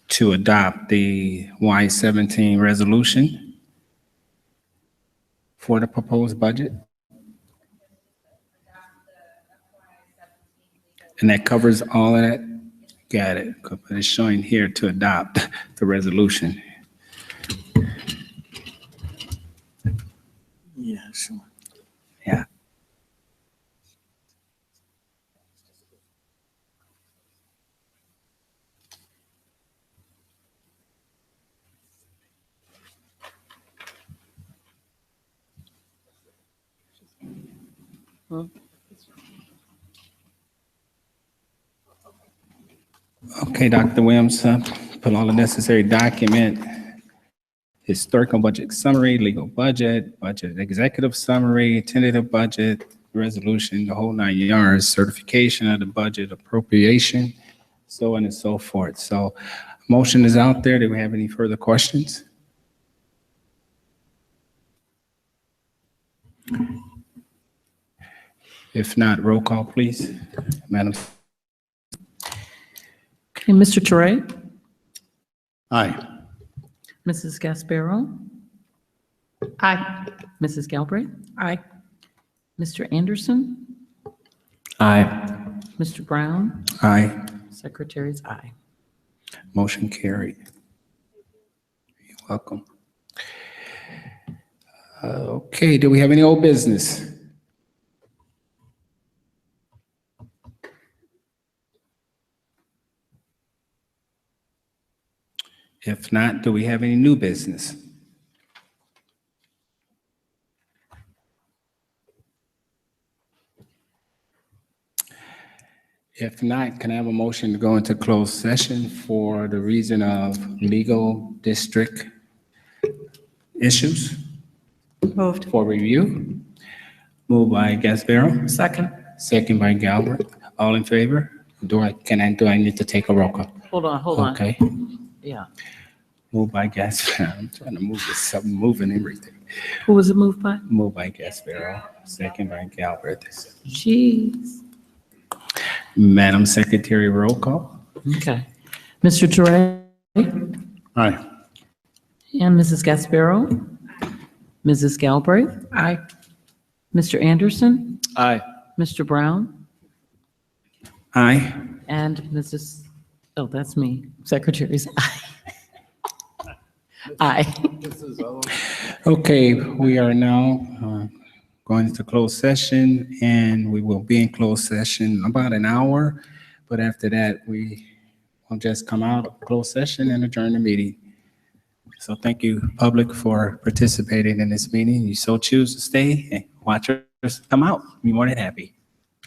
Speaker 4: to adopt the Y-17 resolution for the proposed budget. And that covers all of that? Got it. But it's showing here to adopt the resolution.
Speaker 3: Yeah, sure.
Speaker 4: Yeah. Okay, Dr. Williams, put all the necessary document, historical budget summary, legal budget, budget executive summary, tentative budget, resolution, the whole 9 yards, certification of the budget, appropriation, so on and so forth. So motion is out there. Do we have any further questions? If not, roll call, please. Madam.
Speaker 6: Okay, Mr. Toure?
Speaker 5: Aye.
Speaker 6: Mrs. Gasparo? Aye. Mrs. Galbraith? Aye. Mr. Anderson?
Speaker 10: Aye.
Speaker 6: Mr. Brown?
Speaker 4: Aye.
Speaker 6: Secretary's aye.
Speaker 4: Motion carried. You're welcome. Okay, do we have any old business? If not, do we have any new business? If not, can I have a motion to go into closed session for the reason of legal district issues?
Speaker 6: Moved.
Speaker 4: For review? Moved by Gasparo,
Speaker 6: Second.
Speaker 4: second by Galbraith. All in favor? Do I need to take a roll call?
Speaker 6: Hold on.
Speaker 4: Okay.
Speaker 6: Yeah.
Speaker 4: Moved by Gasparo. I'm trying to move this, I'm moving everything.
Speaker 6: Who was it moved by?
Speaker 4: Moved by Gasparo, second by Galbraith.
Speaker 6: Jeez.
Speaker 4: Madam Secretary, roll call.
Speaker 6: Okay. Mr. Touré
Speaker 5: Aye.
Speaker 6: and Mrs. Gasparo? Mrs. Galbraith?
Speaker 2: Aye.
Speaker 6: Mr. Anderson?
Speaker 10: Aye.
Speaker 6: Mr. Brown?
Speaker 4: Aye.
Speaker 6: And Mrs., oh, that's me, Secretary's aye. Aye.
Speaker 4: Okay, we are now going into closed session, and we will be in closed session about an hour. But after that, we will just come out of closed session and adjourn the meeting. So thank you, public, for participating in this meeting. You so choose to stay and watch us come out. Be more than happy.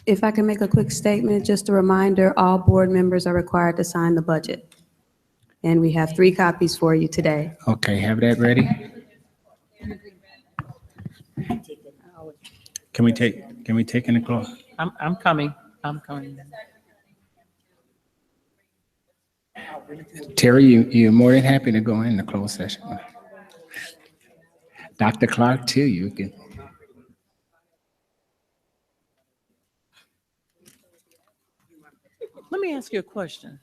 Speaker 1: If I can make a quick statement, just a reminder, all board members are required to sign the budget. And we have 3 copies for you today.
Speaker 4: Okay, have that ready? Can we take in the close?
Speaker 6: I'm coming. I'm coming.
Speaker 4: Terry, you're more than happy to go in the closed session. Dr. Clark, too, you can.
Speaker 6: Let me ask you a question.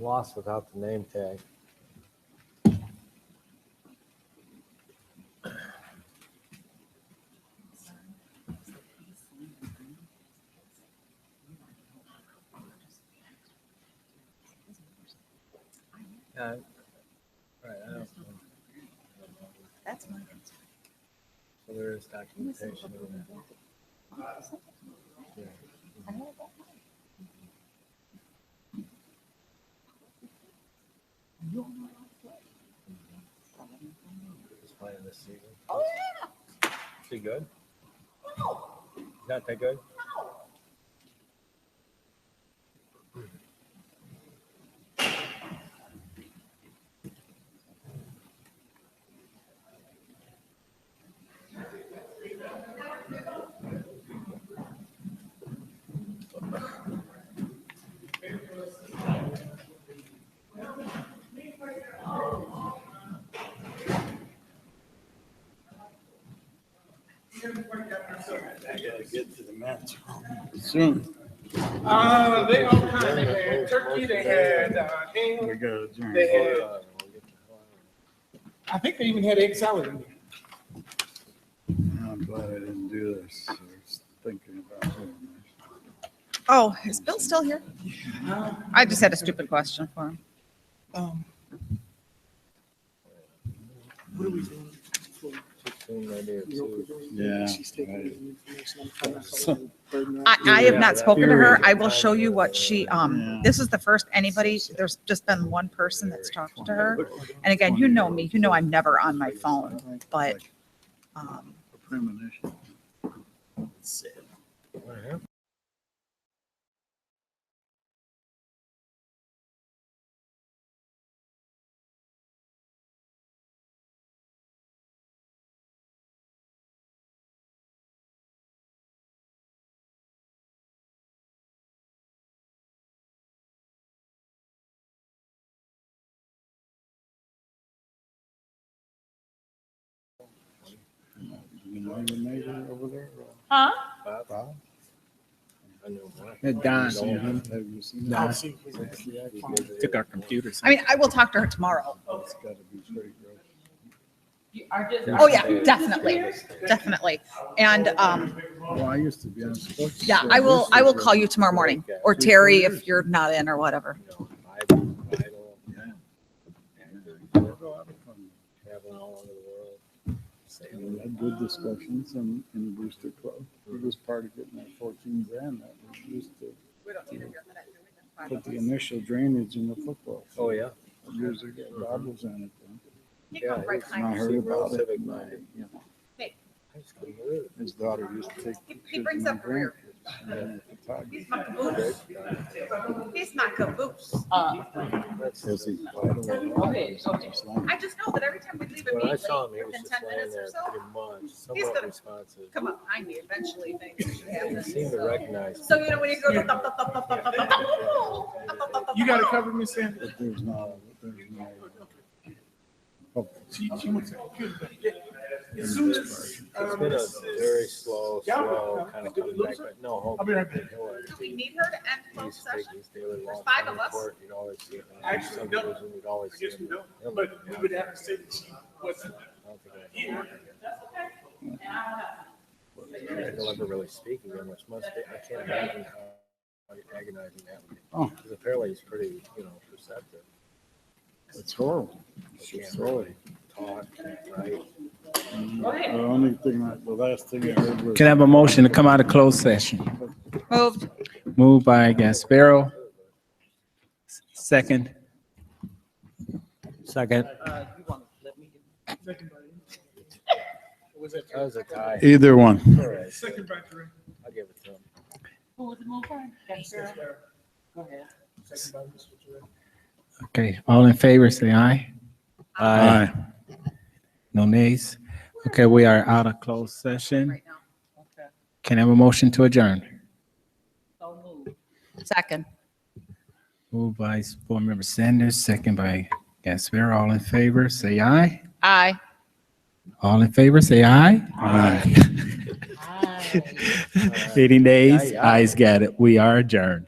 Speaker 10: lost without the name tag. Right, I don't know.
Speaker 2: That's my
Speaker 10: So there is documentation in that. He's playing this season. Oh, yeah. Is he good? No. Not that good?
Speaker 5: I gotta get to the men's room soon.
Speaker 3: They all kind of had turkey, they had
Speaker 5: We
Speaker 3: ham,
Speaker 5: gotta adjourn.
Speaker 3: they had, I think they even had egg salad in there.
Speaker 5: I'm glad I didn't do this. I was thinking about doing this.
Speaker 12: Oh, is Bill still here? I just had a stupid question for him.
Speaker 3: What are we doing?
Speaker 5: Yeah.
Speaker 3: She's taking
Speaker 5: right.
Speaker 3: the information. I'm trying to burden her.
Speaker 12: I have not spoken to her. I will show you what she,
Speaker 5: Yeah.
Speaker 12: this is the first anybody, there's just been one person that's talked to her. And again, you know me, you know I'm never on my phone, but,
Speaker 5: A premonition. You know your neighbor over there?
Speaker 12: huh?
Speaker 5: Bob?
Speaker 4: Don,
Speaker 5: Have you seen
Speaker 3: I'll
Speaker 5: that?
Speaker 3: see if we can-
Speaker 4: took our computers.
Speaker 12: I mean, I will talk to her tomorrow.
Speaker 5: It's gotta be pretty gross.
Speaker 12: Oh, yeah, definitely, definitely. And,
Speaker 5: Well, I used to be on sports.
Speaker 12: yeah, I will call you tomorrow morning, or Terry if you're not in or whatever.
Speaker 10: Traveling all over the world.
Speaker 5: We had good discussions in Booster Club. It was part of getting that 14 grand that we used to put the initial drainage in the football.
Speaker 10: Oh, yeah.
Speaker 5: Years ago, Bob was on it then.
Speaker 10: Yeah,
Speaker 12: right
Speaker 5: And I heard about it.
Speaker 10: Civic
Speaker 5: and I,
Speaker 10: minded.
Speaker 5: you know,
Speaker 12: Hey.
Speaker 10: I just couldn't believe it.
Speaker 5: his daughter used to take
Speaker 12: He
Speaker 5: pictures
Speaker 12: brings
Speaker 5: of my
Speaker 12: up career.
Speaker 5: grandkids. And photography.
Speaker 12: He's my caboose. He's my caboose.
Speaker 5: Was he quite
Speaker 12: Okay, I just know that every time we leave a
Speaker 10: When I
Speaker 12: meeting
Speaker 10: saw him, he was
Speaker 12: within
Speaker 10: just
Speaker 12: 10
Speaker 10: laying
Speaker 12: minutes or
Speaker 10: there
Speaker 12: so,
Speaker 10: pretty much,
Speaker 12: He's
Speaker 10: somewhat
Speaker 12: gonna
Speaker 10: responsive.
Speaker 12: come up behind me eventually, things should
Speaker 10: He
Speaker 12: happen.
Speaker 10: seemed to recognize.
Speaker 12: So, you know, when you go,
Speaker 3: You gotta cover me, Sandy.
Speaker 5: But there's no.
Speaker 3: She went to computer. As
Speaker 10: It's
Speaker 3: soon
Speaker 10: been
Speaker 3: as,
Speaker 10: a very slow kind of coming back, but no hope.
Speaker 3: I'll be right back.
Speaker 12: do we need her to end
Speaker 10: He
Speaker 12: closed
Speaker 10: used to take
Speaker 12: session?
Speaker 10: his daily
Speaker 12: There's
Speaker 10: walks
Speaker 12: 5
Speaker 10: on
Speaker 12: of
Speaker 10: the
Speaker 12: us.
Speaker 10: court. You'd always see him.
Speaker 3: Actually, we don't.
Speaker 10: Subdivision, you'd always
Speaker 3: I
Speaker 10: see
Speaker 3: guess we
Speaker 10: him.
Speaker 3: don't, but we would have to say that she wasn't
Speaker 10: I don't think
Speaker 3: here.
Speaker 10: I don't think he'll ever really speak again, which must be, I can't imagine how agonizing that would be.
Speaker 5: Oh.
Speaker 10: Because apparently he's pretty, perceptive.
Speaker 5: It's horrible.
Speaker 10: He can't
Speaker 5: It's horrible.
Speaker 10: really talk, can't write.
Speaker 5: The only thing, the last thing I heard was.
Speaker 4: Can I have a motion to come out of closed session?
Speaker 12: Moved.
Speaker 4: Moved by Gasparo. Second.
Speaker 10: Second.
Speaker 3: Was that
Speaker 10: That was a tie.
Speaker 5: Either one.
Speaker 10: All right,
Speaker 3: second by Terry?
Speaker 10: I'll give it to him.
Speaker 6: Who was the mover? Go ahead.
Speaker 3: Second by Mr. Terry.
Speaker 4: Okay, all in favor, say aye.
Speaker 5: Aye.
Speaker 4: No nays. Okay, we are out of closed session.
Speaker 12: Right now. Okay.
Speaker 4: Can I have a motion to adjourn?
Speaker 6: So moved.
Speaker 12: Second.
Speaker 4: Moved by Board Member Sanders, second by Gasparo. All in favor, say aye.
Speaker 12: Aye.
Speaker 4: All in favor, say aye.
Speaker 5: Aye.
Speaker 4: 80 days, ayes got it. We are adjourned.